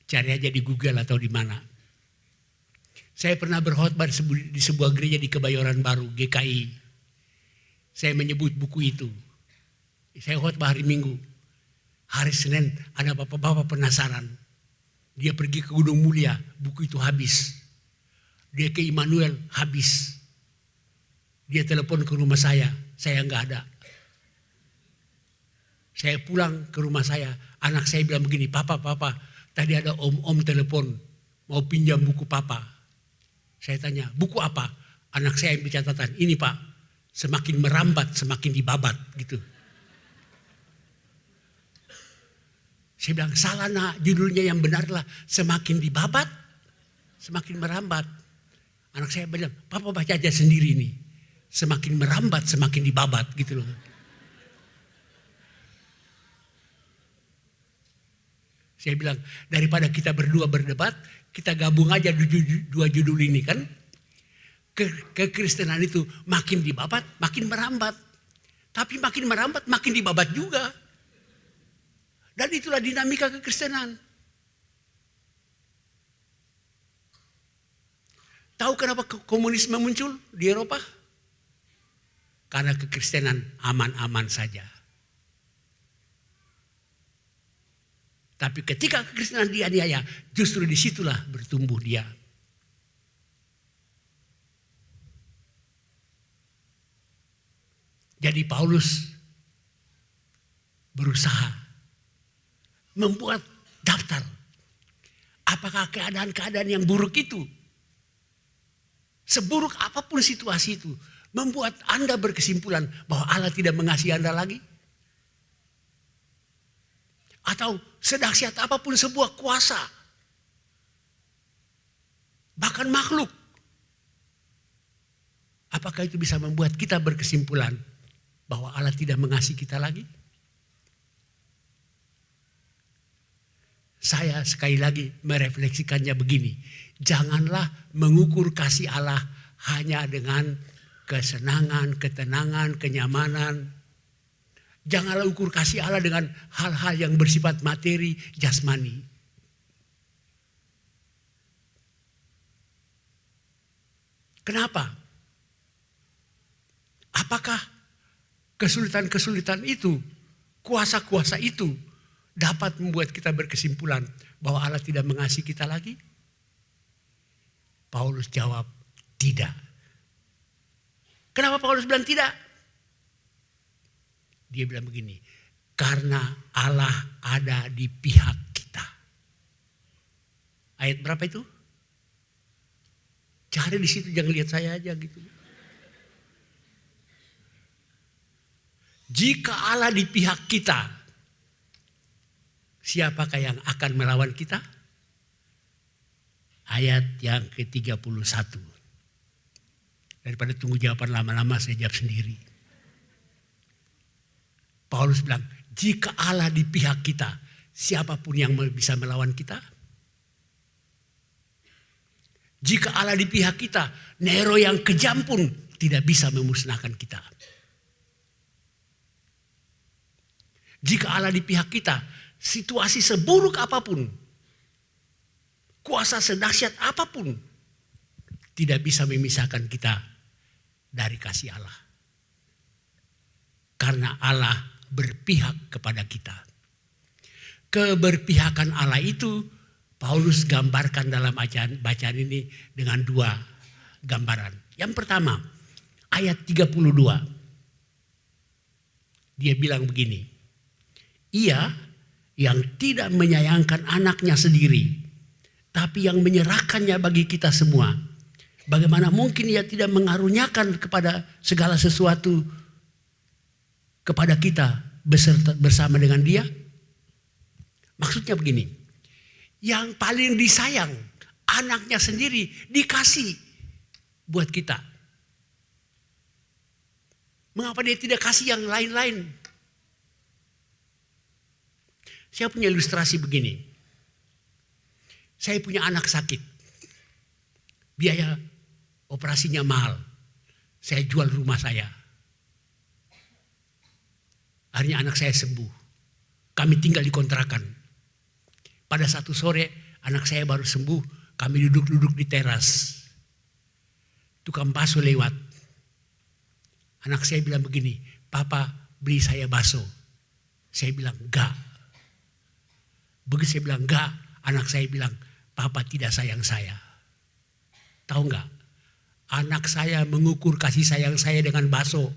Cari aja di Google atau di mana. Saya pernah berkhotbah di sebuah gereja di Kebayoran Baru, GKI. Saya menyebut buku itu. Saya khotbah hari Minggu. Hari Senin ada bapak-bapak penasaran. Dia pergi ke Gunung Mulia, buku itu habis. Dia ke Immanuel, habis. Dia telepon ke rumah saya nggak ada. Saya pulang ke rumah saya, anak saya bilang begini, papa, tadi ada om telepon, mau pinjam buku papa. Saya tanya, buku apa? Anak saya yang bercatatan, ini pak, semakin merambat, semakin dibabat gitu. Saya bilang, salah nak, judulnya yang benar lah, semakin dibabat, semakin merambat. Anak saya bilang, papa baca aja sendiri nih, semakin merambat, semakin dibabat gitu loh. Saya bilang, daripada kita berdua berdebat, kita gabung aja dua judul ini kan. Kekristenan itu makin dibabat, makin merambat. Tapi makin merambat, makin dibabat juga. Dan itulah dinamika kekristenan. Tahu kenapa komunisme muncul di Eropa? Karena kekristenan aman-aman saja. Tapi ketika kekristenan dianiaya, justru disitulah bertumbuh dia. Jadi Paulus berusaha membuat daftar. Apakah keadaan-keadaan yang buruk itu, seburuk apapun situasi itu, membuat Anda berkesimpulan bahwa Allah tidak mengasihi Anda lagi? Atau sedahsyat apapun sebuah kuasa, bahkan makhluk, apakah itu bisa membuat kita berkesimpulan bahwa Allah tidak mengasihi kita lagi? Saya sekali lagi merefleksikannya begini, janganlah mengukur kasih Allah hanya dengan kesenangan, ketenangan, kenyamanan. Janganlah ukur kasih Allah dengan hal-hal yang bersifat materi, jasmani. Kenapa? Apakah kesulitan-kesulitan itu kuasa-kuasa itu dapat membuat kita berkesimpulan bahwa Allah tidak mengasihi kita lagi? Paulus jawab, tidak. Kenapa Paulus bilang tidak? Dia bilang begini, karena Allah ada di pihak kita. Ayat berapa itu? Cari di situ, jangan lihat saya aja gitu. Jika Allah di pihak kita, siapakah yang akan melawan kita? Ayat yang ke-31. Daripada tunggu jawaban lama-lama, saya jawab sendiri. Paulus bilang, jika Allah di pihak kita, siapapun yang bisa melawan kita? Jika Allah di pihak kita, Nero yang kejam pun tidak bisa memusnahkan kita. Jika Allah di pihak kita, situasi seburuk apapun, kuasa sedahsyat apapun, tidak bisa memisahkan kita dari kasih Allah. Karena Allah berpihak kepada kita. Keberpihakan Allah itu Paulus gambarkan dalam bacaan ini dengan dua gambaran. Yang pertama, ayat 32. Dia bilang begini, Ia yang tidak menyayangkan anaknya sendiri, tapi yang menyerahkannya bagi kita semua. Bagaimana mungkin Ia tidak mengaruniakan kepada segala sesuatu kepada kita bersama dengan Dia? Maksudnya begini, yang paling disayang anaknya sendiri dikasih buat kita. Mengapa Dia tidak kasih yang lain-lain? Saya punya ilustrasi begini. Saya punya anak sakit. Biaya operasinya mahal. Saya jual rumah saya. Akhirnya anak saya sembuh. Kami tinggal di kontrakan. Pada satu sore anak saya baru sembuh. Kami duduk-duduk di teras. Tukang bakso lewat. Anak saya bilang begini, Papa beli saya bakso. Saya bilang enggak. Begitu saya bilang enggak, anak saya bilang, Papa tidak sayang saya. Tahu enggak? Anak saya mengukur kasih sayang saya dengan bakso.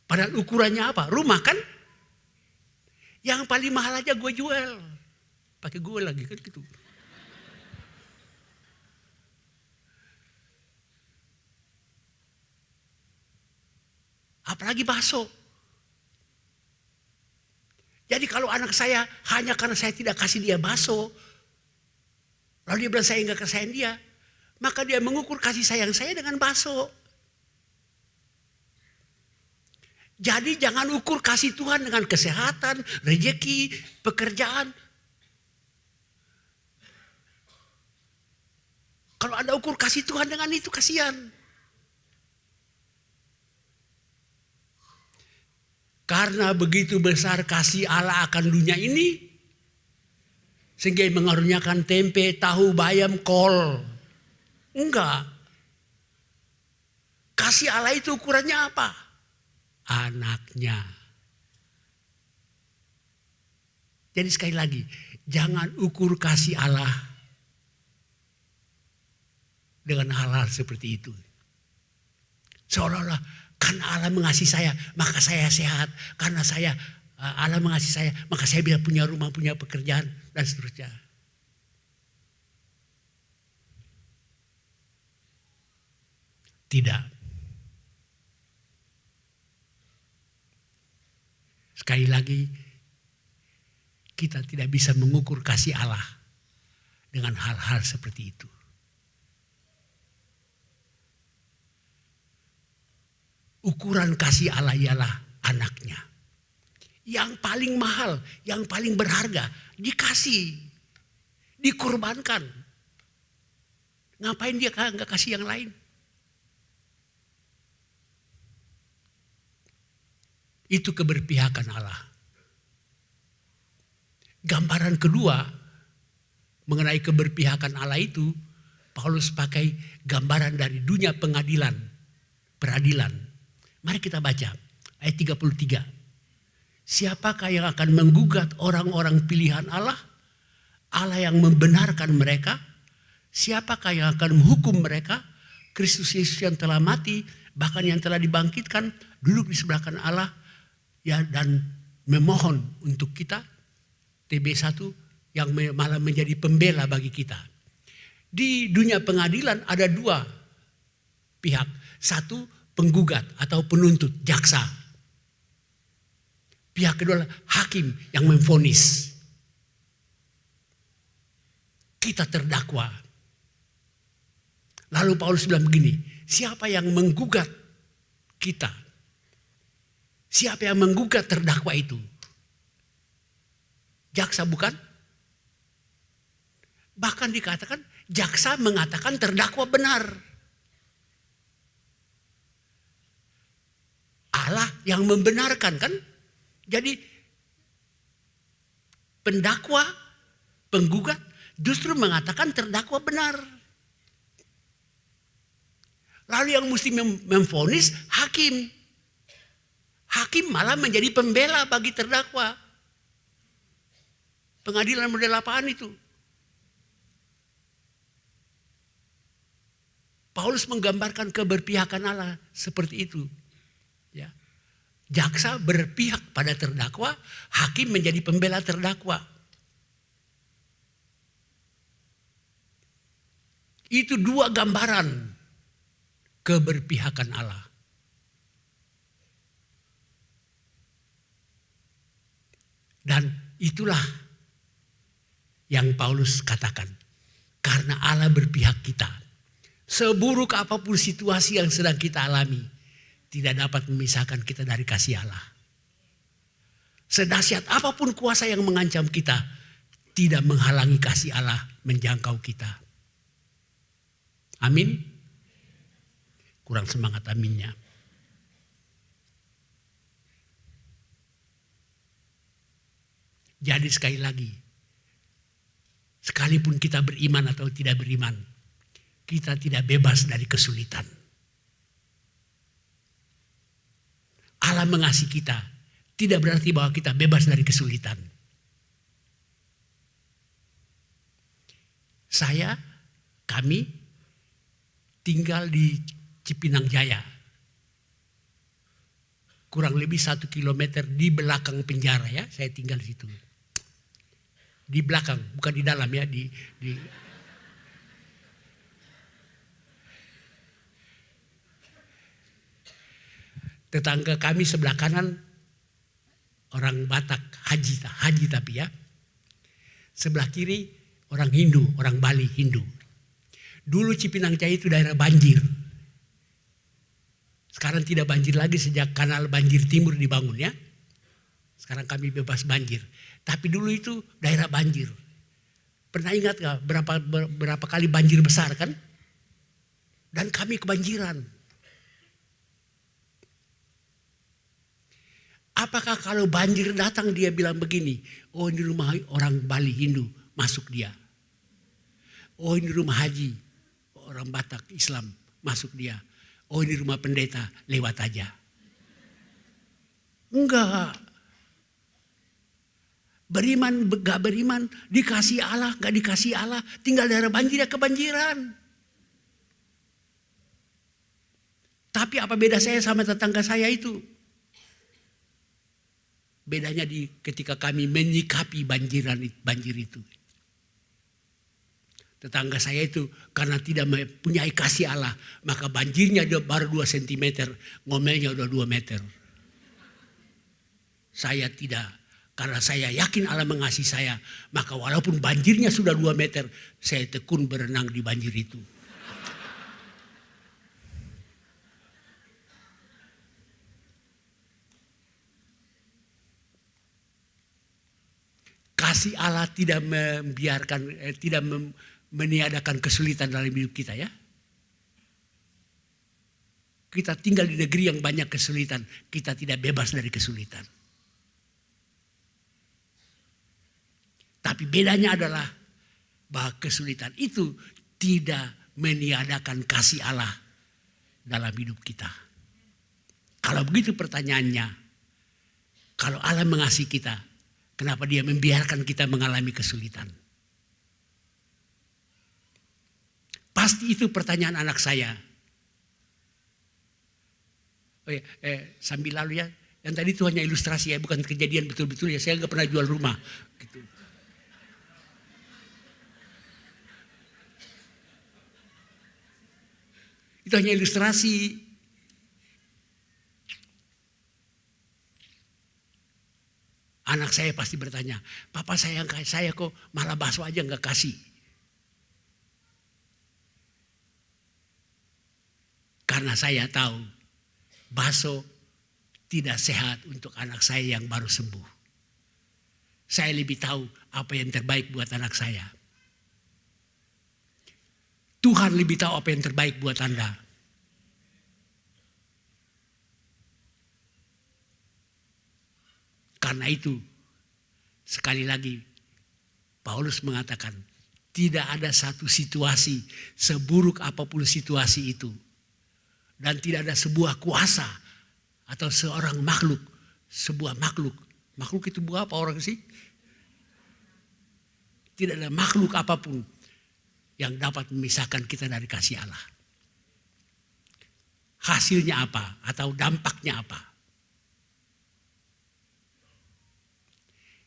Padahal ukurannya apa? Rumah kan? Yang paling mahal aja gue jual. Pakai gue lagi kan gitu. Apalagi bakso. Jadi kalau anak saya hanya karena saya tidak kasih dia bakso, lalu dia bilang saya enggak sayang dia, maka dia mengukur kasih sayang saya dengan bakso. Jadi jangan ukur kasih Tuhan dengan kesehatan, rezeki, pekerjaan. Kalau Anda ukur kasih Tuhan dengan itu, kasihan. Karena begitu besar kasih Allah akan dunia ini, sehingga mengaruniakan tempe, tahu, bayam, kol. Enggak. Kasih Allah itu ukurannya apa? Anaknya. Jadi sekali lagi, jangan ukur kasih Allah dengan hal-hal seperti itu. Seolah-olah karena Allah mengasihi saya, maka saya sehat. Karena Allah mengasihi saya, maka saya bisa punya rumah, punya pekerjaan, dan seterusnya. Tidak. Sekali lagi, kita tidak bisa mengukur kasih Allah dengan hal-hal seperti itu. Ukuran kasih Allah ialah anaknya. Yang paling mahal, yang paling berharga, dikasih. Dikorbankan. Ngapain dia nggak kasih yang lain? Itu keberpihakan Allah. Gambaran kedua mengenai keberpihakan Allah itu, Paulus pakai gambaran dari dunia pengadilan. peradilan. Mari kita baca ayat 33. Siapakah yang akan menggugat orang-orang pilihan Allah? Allah yang membenarkan mereka. Siapakah yang akan menghukum mereka? Kristus Yesus yang telah mati, bahkan yang telah dibangkitkan, duduk di sebelah kanan Allah, ya, dan memohon untuk kita. TB1 yang malah menjadi pembela bagi kita. Di dunia pengadilan ada dua pihak. Satu, penggugat atau penuntut, jaksa. Pihak kedua adalah hakim yang memvonis. Kita terdakwa. Lalu Paulus bilang begini, siapa yang menggugat kita? Siapa yang menggugat terdakwa itu? Jaksa bukan? Bahkan dikatakan jaksa mengatakan terdakwa benar. Allah yang membenarkan, kan? Jadi pendakwa, penggugat justru mengatakan terdakwa benar. Lalu yang mesti memvonis hakim. Hakim malah menjadi pembela bagi terdakwa. Pengadilan model apaan itu? Paulus menggambarkan keberpihakan Allah seperti itu. Ya. Jaksa berpihak pada terdakwa, hakim menjadi pembela terdakwa. Itu dua gambaran keberpihakan Allah. Dan itulah yang Paulus katakan. Karena Allah berpihak kita. Seburuk apapun situasi yang sedang kita alami, tidak dapat memisahkan kita dari kasih Allah. Sedahsyat apapun kuasa yang mengancam kita, tidak menghalangi kasih Allah menjangkau kita. Amin. Kurang semangat aminnya. Jadi sekali lagi, sekalipun kita beriman atau tidak beriman, kita tidak bebas dari kesulitan. Allah mengasihi kita, tidak berarti bahwa kita bebas dari kesulitan. Kami tinggal di Cipinang Jaya. Kurang lebih 1 kilometer di belakang penjara, ya. Saya tinggal di situ. Di belakang, bukan di dalam, ya. Tetangga kami sebelah kanan orang Batak, haji tapi, ya. Sebelah kiri orang Hindu, orang Bali Hindu. Dulu Cipinang Jaya itu daerah banjir. Sekarang tidak banjir lagi sejak kanal banjir timur dibangun, ya. Sekarang kami bebas banjir. Tapi dulu itu daerah banjir. Pernah ingat gak berapa kali banjir besar, kan? Dan kami kebanjiran. Apakah kalau banjir datang dia bilang begini, oh ini rumah orang Bali Hindu, masuk dia. Oh ini rumah haji, orang Batak Islam, masuk dia. Oh ini rumah pendeta, lewat aja. Enggak. Beriman, gak beriman, dikasih Allah, gak dikasih Allah, tinggal daerah banjir ya kebanjiran. Tapi apa beda saya sama tetangga saya itu? Bedanya ketika kami menyikapi banjir itu. Tetangga saya itu karena tidak mempunyai kasih Allah, maka banjirnya baru 2 cm, ngomelnya udah 2 meter. Saya tidak, karena saya yakin Allah mengasihi saya, maka walaupun banjirnya sudah 2 meter, saya tekun berenang di banjir itu. Kasih Allah tidak meniadakan kesulitan dalam hidup kita, ya. Kita tinggal di negeri yang banyak kesulitan, kita tidak bebas dari kesulitan. Tapi bedanya adalah bahwa kesulitan itu tidak meniadakan kasih Allah dalam hidup kita. Kalau begitu pertanyaannya, kalau Allah mengasihi kita, kenapa dia membiarkan kita mengalami kesulitan? Pasti itu pertanyaan anak saya. Oh ya, sambil lalu ya, yang tadi itu hanya ilustrasi ya, bukan kejadian betul-betul ya. Saya nggak pernah jual rumah. Gitu. Itu hanya ilustrasi. Anak saya pasti bertanya, papa sayang saya kok malah bakso aja nggak kasih. Karena saya tahu bakso tidak sehat untuk anak saya yang baru sembuh. Saya lebih tahu apa yang terbaik buat anak saya. Tuhan lebih tahu apa yang terbaik buat Anda. Karena itu, sekali lagi, Paulus mengatakan, tidak ada satu situasi, seburuk apapun situasi itu. Dan tidak ada sebuah kuasa, atau seorang makhluk, sebuah makhluk. Makhluk itu buah apa orang sih? Tidak ada makhluk apapun yang dapat memisahkan kita dari kasih Allah. Hasilnya apa? Atau dampaknya apa?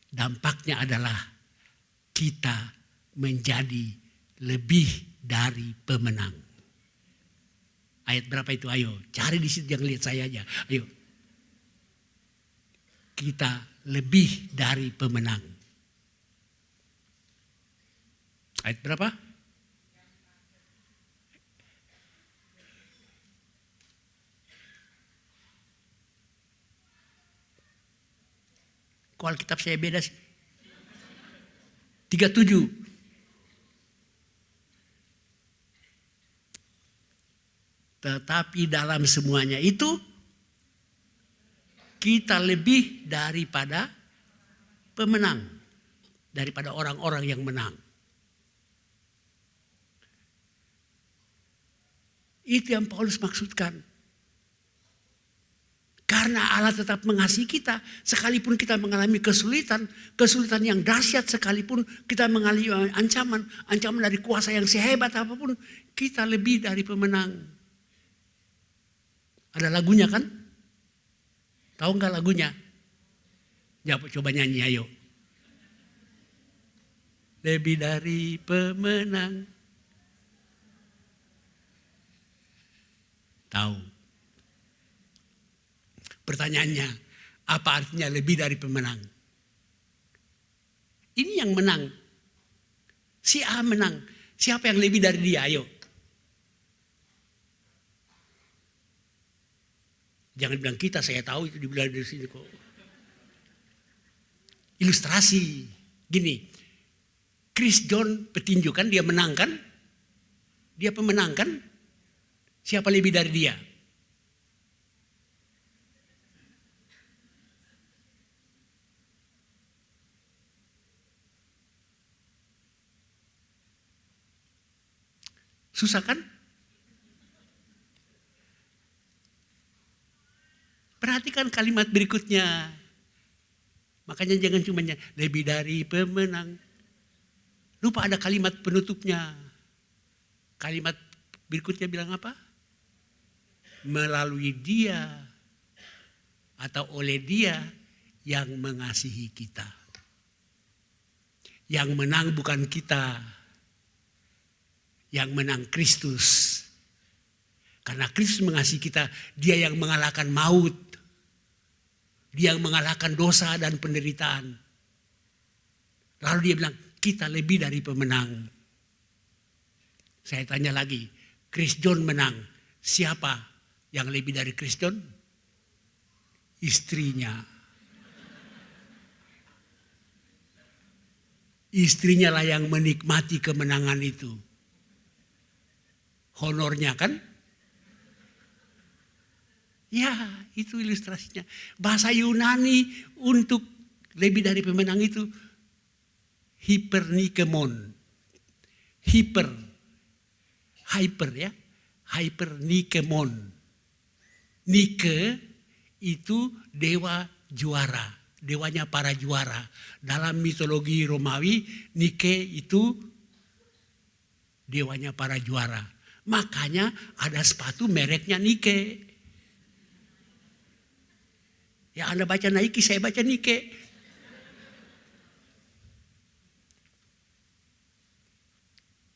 Dampaknya adalah kita menjadi lebih dari pemenang. Ayat berapa itu? Ayo cari di situ, jangan lihat saya aja. Ayo. Kita lebih dari pemenang. Ayat berapa? Kok Alkitab saya beda sih? 37. Tetapi dalam semuanya itu kita lebih daripada pemenang. Daripada orang-orang yang menang. Itu yang Paulus maksudkan. Karena Allah tetap mengasihi kita, sekalipun kita mengalami kesulitan yang dahsyat sekalipun kita mengalami ancaman dari kuasa yang sehebat apapun, kita lebih dari pemenang. Ada lagunya kan? Tahu nggak lagunya? Ya, coba nyanyi ayo. Lebih dari pemenang. Tahu. Pertanyaannya, apa artinya lebih dari pemenang? Ini yang menang. Si A menang. Siapa yang lebih dari dia? Ayo. Jangan bilang kita, saya tahu itu dibilang dari sini kok. Ilustrasi. Gini, Chris John petinju kan, dia menang kan? Dia pemenang kan? Siapa lebih dari dia? Susah kan? Perhatikan kalimat berikutnya. Makanya jangan cuma lebih dari pemenang. Lupa ada kalimat penutupnya. Kalimat berikutnya bilang apa? Melalui dia atau oleh dia yang mengasihi kita. Yang menang bukan kita. Yang menang Kristus. Karena Kristus mengasihi kita, dia yang mengalahkan maut. Dia yang mengalahkan dosa dan penderitaan. Lalu dia bilang, kita lebih dari pemenang. Saya tanya lagi, Chris John menang. Siapa yang lebih dari Chris John? Istrinya. Istrinya lah yang menikmati kemenangan itu. Honornya kan? Ya, itu ilustrasinya. Bahasa Yunani untuk lebih dari pemenang itu hypernikemon. Hyper ya. Hypernikemon. Nike itu dewa juara, dewanya para juara. Dalam mitologi Romawi, Nike itu dewanya para juara. Makanya ada sepatu mereknya Nike. Ya Anda baca Nike, saya baca Nike.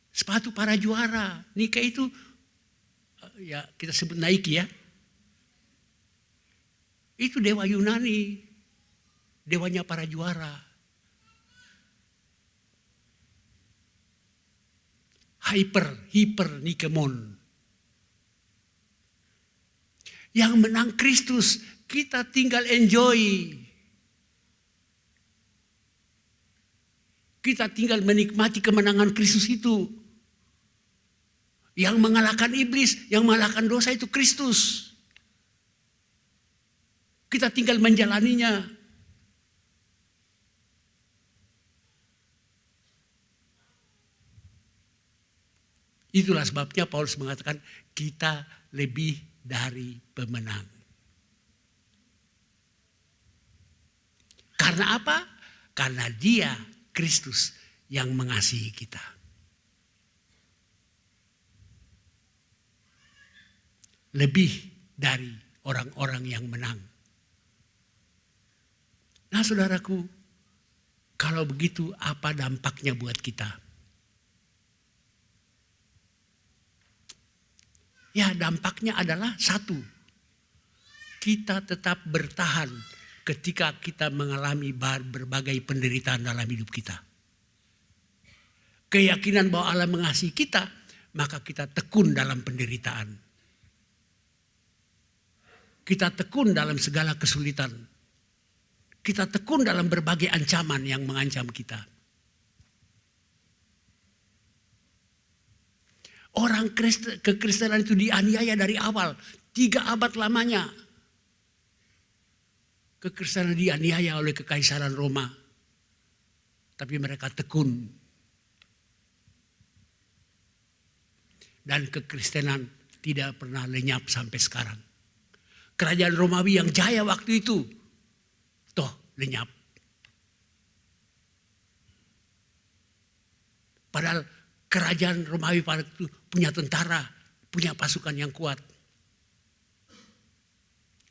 Sepatu para juara. Nike itu, ya kita sebut Nike ya. Itu dewa Yunani. Dewanya para juara. Hyper Nikemon. Yang menang Kristus, kita tinggal enjoy. Kita tinggal menikmati kemenangan Kristus itu. Yang mengalahkan iblis, yang mengalahkan dosa itu Kristus. Kita tinggal menjalaninya. Itulah sebabnya Paulus mengatakan kita lebih dari pemenang. Karena apa? Karena Dia, Kristus, yang mengasihi kita. Lebih dari orang-orang yang menang. Nah saudaraku, kalau begitu apa dampaknya buat kita? Ya dampaknya adalah satu, kita tetap bertahan ketika kita mengalami berbagai penderitaan dalam hidup kita. Keyakinan bahwa Allah mengasihi kita, maka kita tekun dalam penderitaan. Kita tekun dalam segala kesulitan. Kita tekun dalam berbagai ancaman yang mengancam kita. Orang kekristenan itu dianiaya dari awal. 3 abad lamanya. Kekristenan dianiaya oleh kekaisaran Roma. Tapi mereka tekun. Dan kekristenan tidak pernah lenyap sampai sekarang. Kerajaan Romawi yang jaya waktu itu. Toh lenyap. Padahal kerajaan Romawi pada itu punya tentara, punya pasukan yang kuat.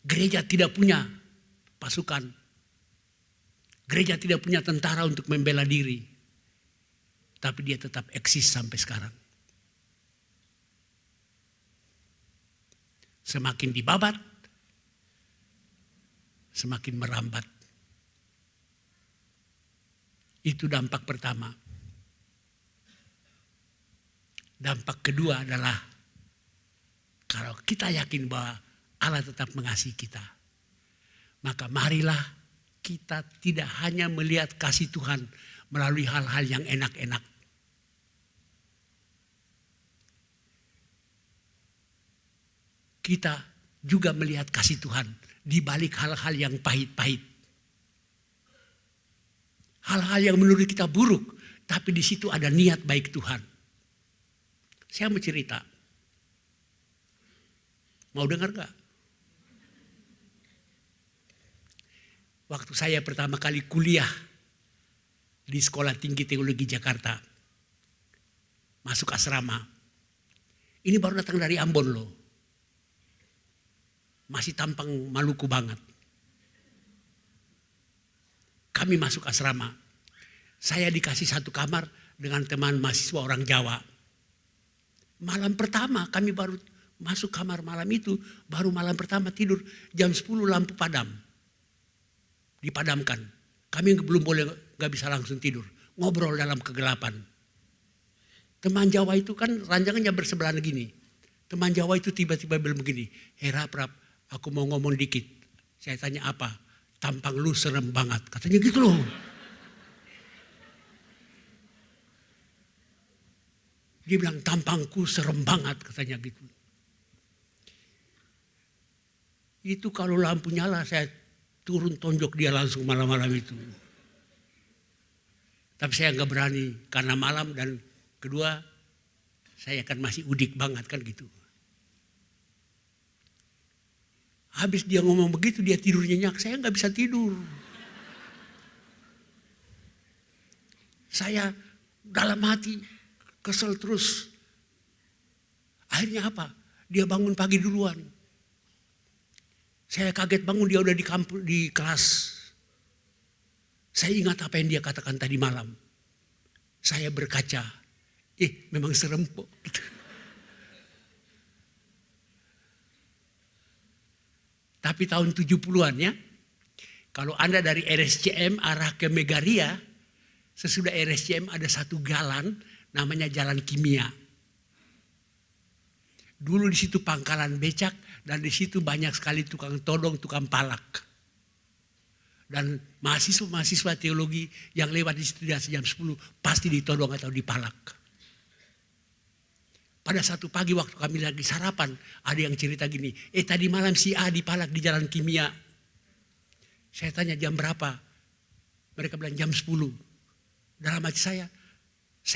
Gereja tidak punya pasukan. Gereja tidak punya tentara untuk membela diri. Tapi dia tetap eksis sampai sekarang. Semakin dibabat, semakin merambat. Itu dampak pertama. Dampak kedua adalah kalau kita yakin bahwa Allah tetap mengasihi kita, maka marilah kita tidak hanya melihat kasih Tuhan melalui hal-hal yang enak-enak. Kita juga melihat kasih Tuhan di balik hal-hal yang pahit-pahit. Hal-hal yang menurut kita buruk, tapi di situ ada niat baik Tuhan. Saya mau cerita. Mau dengar gak? Waktu saya pertama kali kuliah di Sekolah Tinggi Teologi Jakarta. Masuk asrama. Ini baru datang dari Ambon loh. Masih tampang Maluku banget. Kami masuk asrama. Saya dikasih satu kamar dengan teman mahasiswa orang Jawa. Malam pertama kami baru masuk kamar malam itu. Baru malam pertama tidur. Jam 10 lampu padam. Dipadamkan. Kami belum boleh, gak bisa langsung tidur. Ngobrol dalam kegelapan. Teman Jawa itu kan ranjangannya bersebelahan gini. Teman Jawa itu tiba-tiba bilang begini. Hei Rap, aku mau ngomong dikit. Saya tanya apa? Tampang lu serem banget. Katanya gitu loh. Dia bilang tampangku serem banget katanya gitu. Itu kalau lampu nyala saya turun tonjok dia langsung malam-malam itu. Tapi saya nggak berani karena malam dan kedua saya kan masih udik banget kan gitu. Habis dia ngomong begitu, dia tidur nyenyak. Saya nggak bisa tidur. Saya dalam hati kesel terus. Akhirnya apa? Dia bangun pagi duluan. Saya kaget bangun, dia udah di kelas. Saya ingat apa yang dia katakan tadi malam. Saya berkaca. Memang serem kok. Tapi tahun 70-an ya, kalau Anda dari RSCM arah ke Megaria, sesudah RSCM ada satu jalan namanya Jalan Kimia. Dulu di situ pangkalan becak dan di situ banyak sekali tukang todong, tukang palak. Dan mahasiswa teologi yang lewat di situ jam 10 pasti ditodong atau dipalak. Pada satu pagi waktu kami lagi sarapan, ada yang cerita gini, tadi malam si A dipalak di Jalan Kimia. Saya tanya jam berapa? Mereka bilang jam 10. Dalam hati saya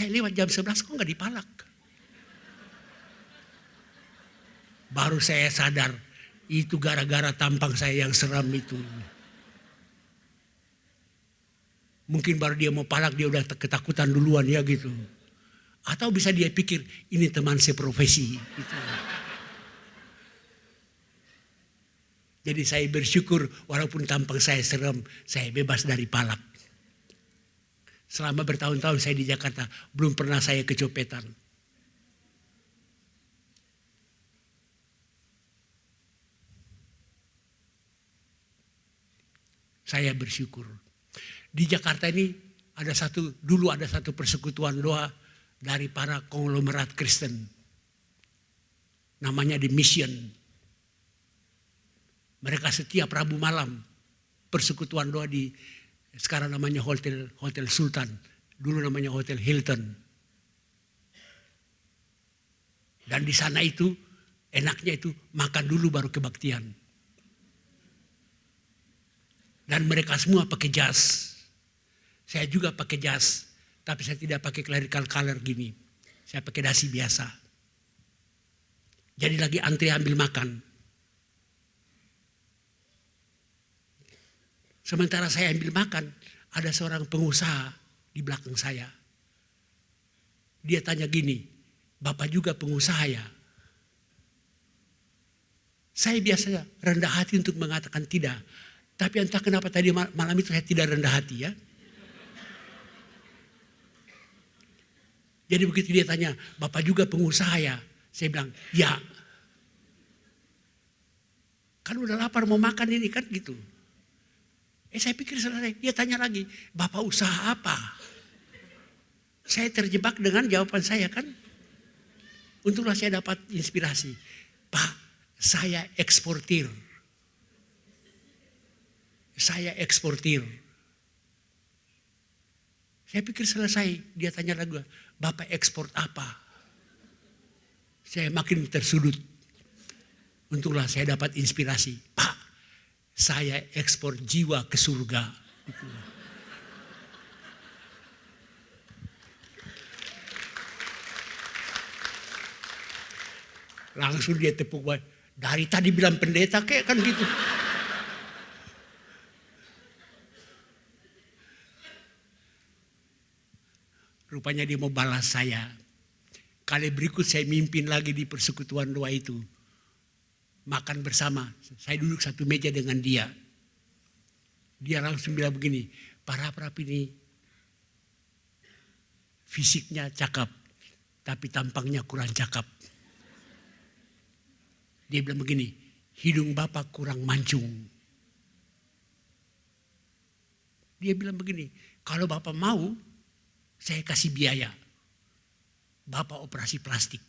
lewat jam 11 kok gak dipalak? Baru saya sadar, itu gara-gara tampang saya yang seram itu. Mungkin baru dia mau palak, dia udah ketakutan duluan ya gitu. Atau bisa dia pikir, ini teman seprofesi. Gitu. Jadi saya bersyukur walaupun tampang saya serem, saya bebas dari palak. Selama bertahun-tahun saya di Jakarta, belum pernah saya kecopetan. Saya bersyukur. Di Jakarta ini dulu ada satu persekutuan doa dari para konglomerat Kristen. Namanya The Mission. Mereka setiap Rabu malam persekutuan doa di sekarang namanya Hotel Sultan. Dulu namanya Hotel Hilton. Dan di sana itu enaknya itu makan dulu baru kebaktian. Dan mereka semua pakai jas. Saya juga pakai jas. Tapi saya tidak pakai clerical color gini. Saya pakai dasi biasa. Jadi lagi antri ambil makan. Sementara saya ambil makan, ada seorang pengusaha di belakang saya. Dia tanya gini, Bapak juga pengusaha ya? Saya biasanya rendah hati untuk mengatakan tidak. Tapi entah kenapa tadi malam itu saya tidak rendah hati ya. Jadi begitu dia tanya, Bapak juga pengusaha ya? Saya bilang, ya. Kan udah lapar mau makan ini kan gitu. Saya pikir selesai. Dia tanya lagi, Bapak usaha apa? Saya terjebak dengan jawaban saya kan. Untunglah saya dapat inspirasi. Pak, saya eksportir. Saya eksportir. Saya pikir selesai. Dia tanya lagi, Bapak ekspor apa? Saya makin tersudut. Untunglah saya dapat inspirasi. Pak, saya ekspor jiwa ke surga. Gitu. Langsung dia tepuk badan. Dari tadi bilang pendeta kayak kan gitu. Rupanya dia mau balas saya. Kali berikut saya mimpin lagi di persekutuan doa itu. Makan bersama. Saya duduk satu meja dengan dia. Dia langsung bilang begini, Pak Rap ini fisiknya cakep, tapi tampangnya kurang cakep. Dia bilang begini, hidung Bapak kurang mancung. Dia bilang begini, kalau Bapak mau, saya kasih biaya. Bapak operasi plastik.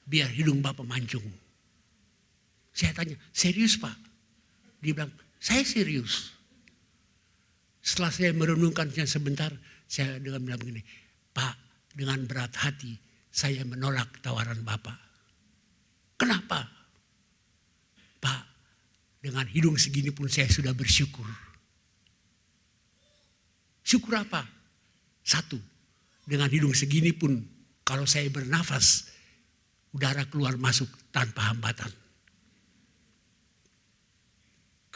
Biar hidung Bapak mancung. Saya tanya, serius Pak? Dia bilang, saya serius. Setelah saya merenungkannya sebentar, saya dengan bilang begini, Pak, dengan berat hati saya menolak tawaran Bapak. Kenapa? Pak, dengan hidung segini pun saya sudah bersyukur. Syukur apa? Satu, dengan hidung segini pun kalau saya bernafas, udara keluar masuk tanpa hambatan.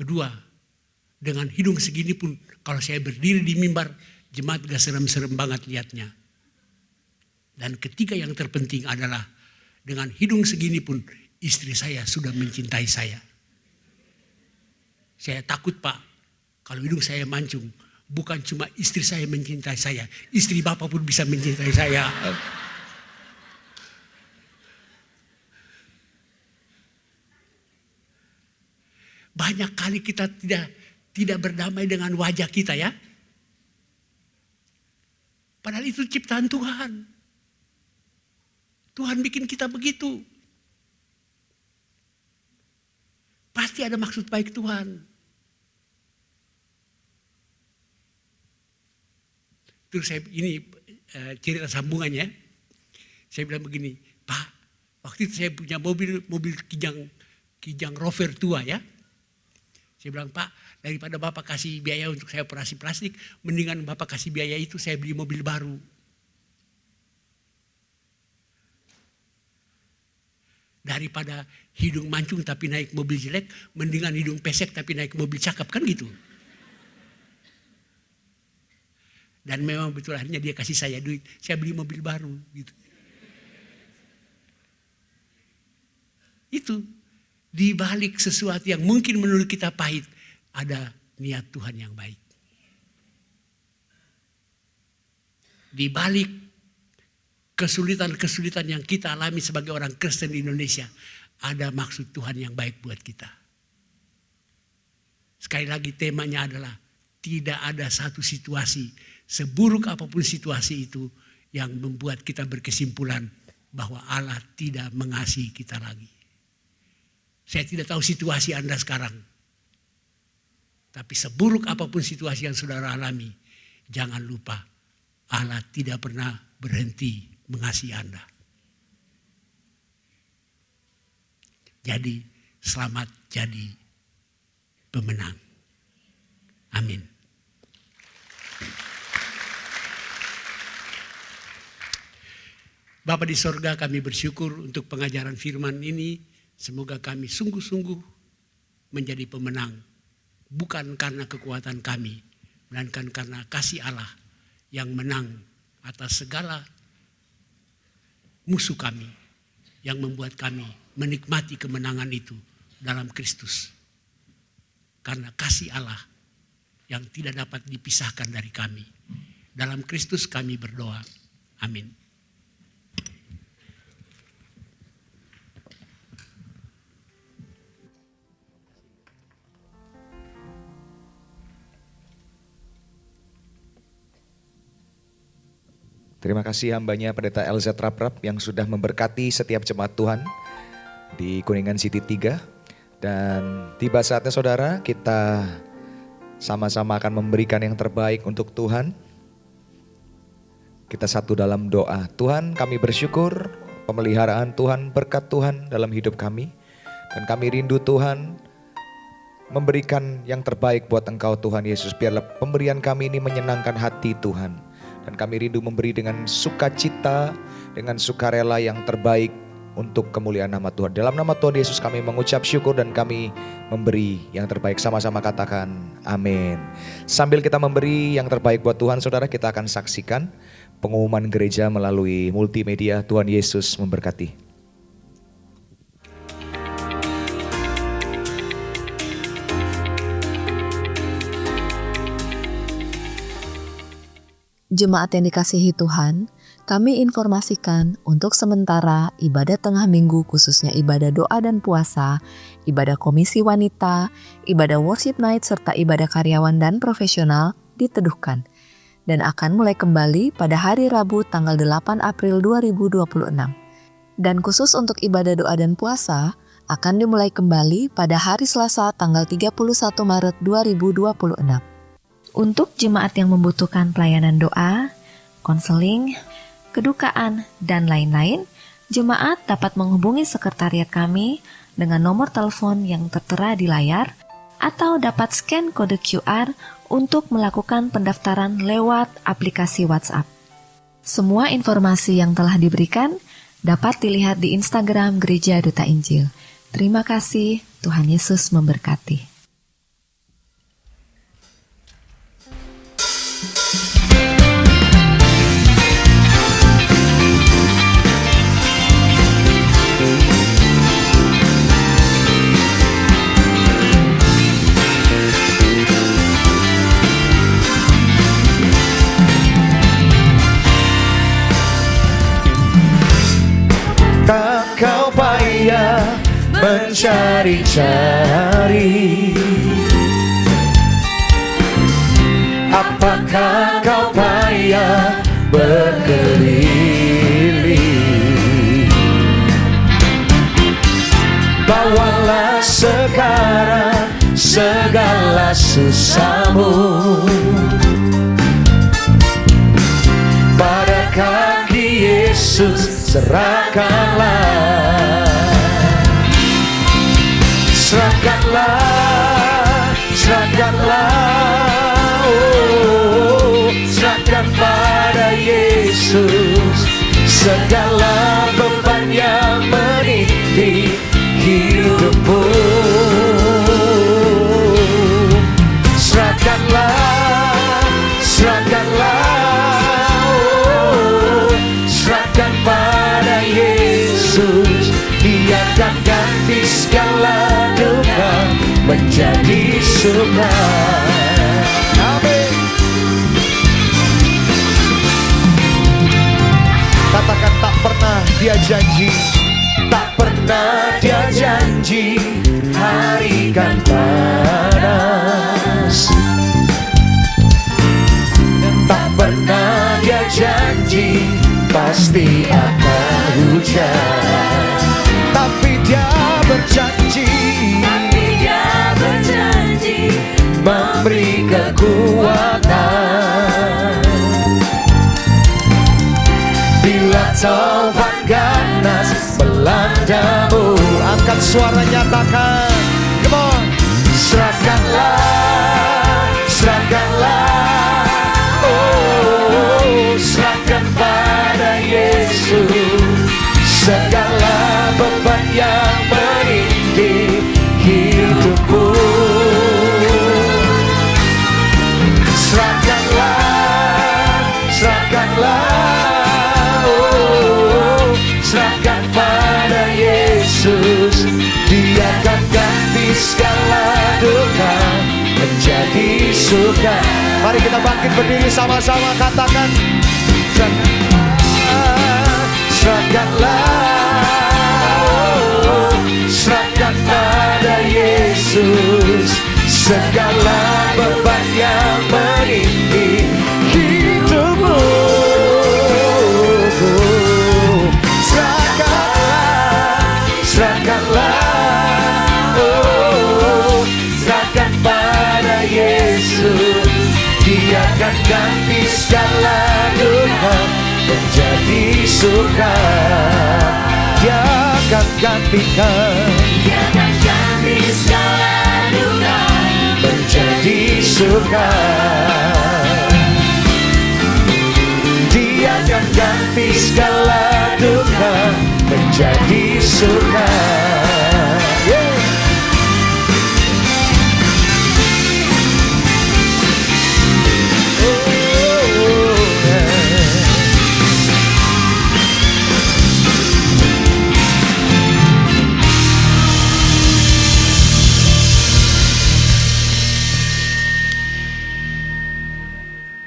Kedua, dengan hidung segini pun kalau saya berdiri di mimbar, jemaat gak serem-serem banget lihatnya. Dan ketiga yang terpenting adalah dengan hidung segini pun istri saya sudah mencintai saya. Saya takut Pak, kalau hidung saya mancung, bukan cuma istri saya mencintai saya, istri Bapak pun bisa mencintai saya. Banyak kali kita tidak berdamai dengan wajah kita ya. Padahal itu ciptaan Tuhan. Tuhan bikin kita begitu. Pasti ada maksud baik Tuhan. Terus saya ini cerita sambungannya. Saya bilang begini, Pak, waktu itu saya punya mobil Kijang Rover tua ya. Saya bilang, Pak, daripada Bapak kasih biaya untuk saya operasi plastik, mendingan Bapak kasih biaya itu saya beli mobil baru. Daripada hidung mancung tapi naik mobil jelek, mendingan hidung pesek tapi naik mobil cakep, kan gitu. Dan memang betul akhirnya dia kasih saya duit, saya beli mobil baru gitu. Itu di balik sesuatu yang mungkin menurut kita pahit, ada niat Tuhan yang baik. Di balik kesulitan-kesulitan yang kita alami sebagai orang Kristen di Indonesia, ada maksud Tuhan yang baik buat kita. Sekali lagi temanya adalah tidak ada satu situasi, seburuk apapun situasi itu, yang membuat kita berkesimpulan bahwa Allah tidak mengasihi kita lagi. Saya tidak tahu situasi Anda sekarang. Tapi seburuk apapun situasi yang saudara alami, jangan lupa Allah tidak pernah berhenti mengasihi Anda. Jadi selamat jadi pemenang. Amin. Bapa di sorga, kami bersyukur untuk pengajaran firman ini. Semoga kami sungguh-sungguh menjadi pemenang. Bukan karena kekuatan kami, melainkan karena kasih Allah yang menang atas segala musuh kami, yang membuat kami menikmati kemenangan itu dalam Kristus. Karena kasih Allah yang tidak dapat dipisahkan dari kami. Dalam Kristus kami berdoa. Amin. Terima kasih hambanya Pendeta LZ Raprap yang sudah memberkati setiap jemaat Tuhan di Kuningan City 3. Dan tiba saatnya saudara, kita sama-sama akan memberikan yang terbaik untuk Tuhan. Kita satu dalam doa. Tuhan, kami bersyukur pemeliharaan Tuhan, berkat Tuhan dalam hidup kami. Dan kami rindu Tuhan memberikan yang terbaik buat Engkau Tuhan Yesus. Biarlah pemberian kami ini menyenangkan hati Tuhan. Dan kami rindu memberi dengan sukacita, dengan sukarela yang terbaik untuk kemuliaan nama Tuhan. Dalam nama Tuhan Yesus kami mengucap syukur dan kami memberi yang terbaik. Sama-sama katakan amin. Sambil kita memberi yang terbaik buat Tuhan, saudara, kita akan saksikan pengumuman gereja melalui multimedia. Tuhan Yesus memberkati. Jemaat yang dikasihi Tuhan, kami informasikan untuk sementara ibadah tengah minggu khususnya ibadah doa dan puasa, ibadah komisi wanita, ibadah worship night serta ibadah karyawan dan profesional diteduhkan dan akan mulai kembali pada hari Rabu tanggal 8 April 2026. Dan khusus untuk ibadah doa dan puasa akan dimulai kembali pada hari Selasa tanggal 31 Maret 2026. Untuk jemaat yang membutuhkan pelayanan doa, konseling, kedukaan, dan lain-lain, jemaat dapat menghubungi sekretariat kami dengan nomor telepon yang tertera di layar atau dapat scan kode QR untuk melakukan pendaftaran lewat aplikasi WhatsApp. Semua informasi yang telah diberikan dapat dilihat di Instagram Gereja Duta Injil. Terima kasih, Tuhan Yesus memberkati. kau payah mencari-cari? Apakah kau payah berkeliling? Bawalah sekarang segala susahmu pada kaki Yesus, serahkanlah. Serahkanlah, serahkanlah, oh, serahkan pada Yesus segala beban yang meniti hidupmu. Serahkanlah, serahkanlah, oh, serahkan pada Yesus. Dia akan ganti segala duka menjadi suka. Amin. Katakan, tak pernah dia janji, tak pernah dia janji hari kan panas. Tak pernah dia janji pasti akan hujan. Tapi dia berjanji, memberi kekuatan. Bila taufan ganas melandamu, angkat suara, nyatakan, come on. Serahkanlah, serahkanlah, oh, serahkan pada Yesus segala beban yang meniti hidupmu. Serahkanlah, serahkanlah, oh, serahkan pada Yesus. Dia akan ganti segala duka menjadi suka. Mari kita bangkit berdiri sama-sama, katakan, serahkanlah, serahkan pada Yesus segala beban yang meniti hidupmu. Serahkanlah, serahkanlah, oh, serahkan pada Yesus. Dia akan ganti segala duka menjadi suka. Dia akan gantikan, dia akan ganti segala duka menjadi suka. Dia akan ganti segala duka menjadi suka. Yeah.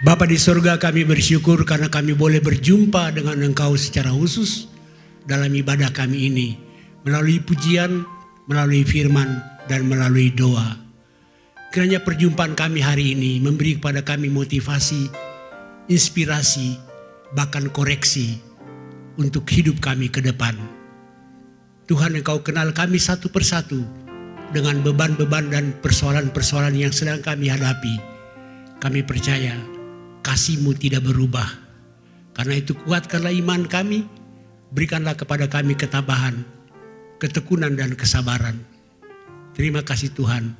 Bapa di surga, kami bersyukur karena kami boleh berjumpa dengan Engkau secara khusus dalam ibadah kami ini, melalui pujian, melalui firman, dan melalui doa. Kiranya perjumpaan kami hari ini memberi kepada kami motivasi, inspirasi, bahkan koreksi untuk hidup kami ke depan. Tuhan, Engkau kenal kami satu persatu dengan beban-beban dan persoalan-persoalan yang sedang kami hadapi. Kami percaya kasih-Mu tidak berubah. Karena itu kuatkanlah iman kami, berikanlah kepada kami ketabahan, ketekunan dan kesabaran. Terima kasih Tuhan.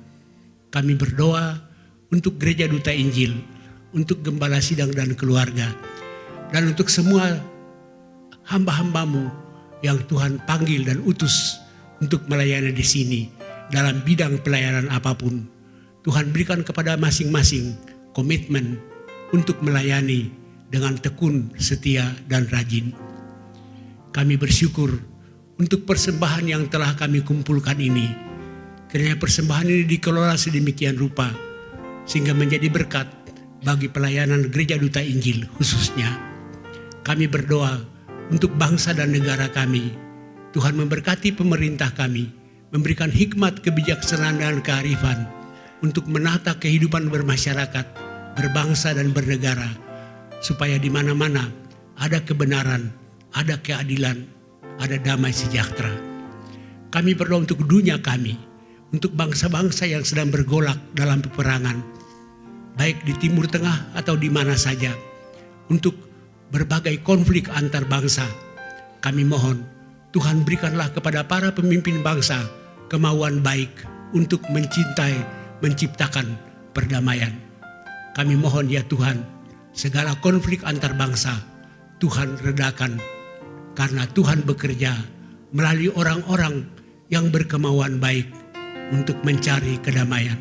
Kami berdoa untuk Gereja Duta Injil, untuk Gembala Sidang dan keluarga, dan untuk semua hamba-hamba-Mu yang Tuhan panggil dan utus untuk melayani di sini dalam bidang pelayanan apapun. Tuhan berikan kepada masing-masing komitmen untuk melayani dengan tekun, setia, dan rajin. Kami bersyukur untuk persembahan yang telah kami kumpulkan ini. Kiranya persembahan ini dikelola sedemikian rupa sehingga menjadi berkat bagi pelayanan Gereja Duta Injil khususnya. Kami berdoa untuk bangsa dan negara kami. Tuhan memberkati pemerintah kami, memberikan hikmat, kebijaksanaan, dan kearifan untuk menata kehidupan bermasyarakat, berbangsa, dan bernegara, supaya di mana-mana ada kebenaran, ada keadilan, ada damai sejahtera. Kami berdoa untuk dunia kami, untuk bangsa-bangsa yang sedang bergolak dalam peperangan, baik di Timur Tengah atau di mana saja, untuk berbagai konflik antar bangsa. Kami mohon, Tuhan berikanlah kepada para pemimpin bangsa kemauan baik untuk mencintai, menciptakan perdamaian. Kami mohon ya Tuhan, segala konflik antar bangsa Tuhan redakan, karena Tuhan bekerja melalui orang-orang yang berkemauan baik untuk mencari kedamaian.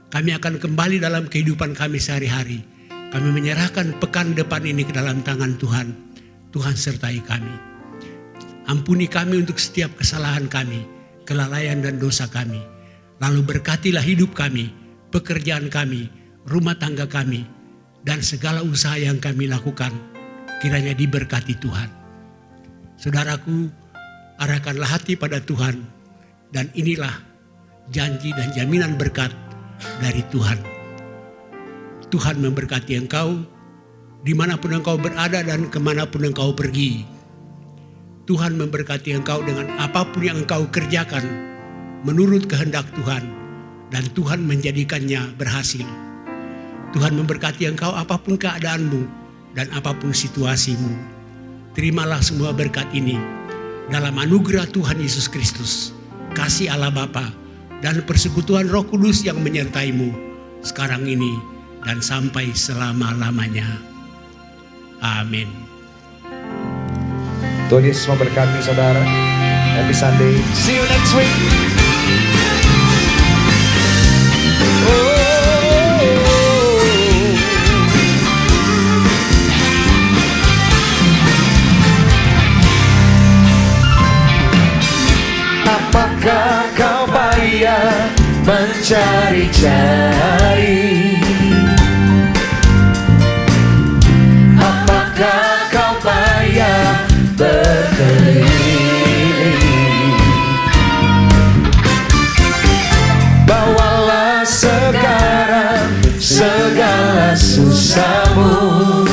Kami akan kembali dalam kehidupan kami sehari-hari. Kami menyerahkan pekan depan ini ke dalam tangan Tuhan. Tuhan sertai kami. Ampuni kami untuk setiap kesalahan kami, kelalaian dan dosa kami. Lalu berkatilah hidup kami, pekerjaan kami, rumah tangga kami, dan segala usaha yang kami lakukan. Kiranya diberkati Tuhan. Saudaraku, arahkanlah hati pada Tuhan, dan inilah janji dan jaminan berkat dari Tuhan. Tuhan memberkati engkau dimanapun engkau berada dan kemanapun engkau pergi. Tuhan memberkati engkau dengan apapun yang engkau kerjakan menurut kehendak Tuhan, dan Tuhan menjadikannya berhasil. Tuhan memberkati engkau apapun keadaanmu dan apapun situasimu. Terimalah semua berkat ini dalam anugerah Tuhan Yesus Kristus, kasih Allah Bapa, dan persekutuan Roh Kudus yang menyertaimu sekarang ini dan sampai selama-lamanya. Amin. Tuhan Yesus memberkati saudara. Happy Sunday. See you next week. Apakah kau payah mencari-cari? Apakah kau payah berkeliling? Bawalah sekarang segala susahmu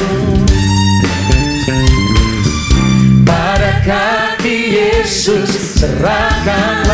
pada kaki Yesus, serahkan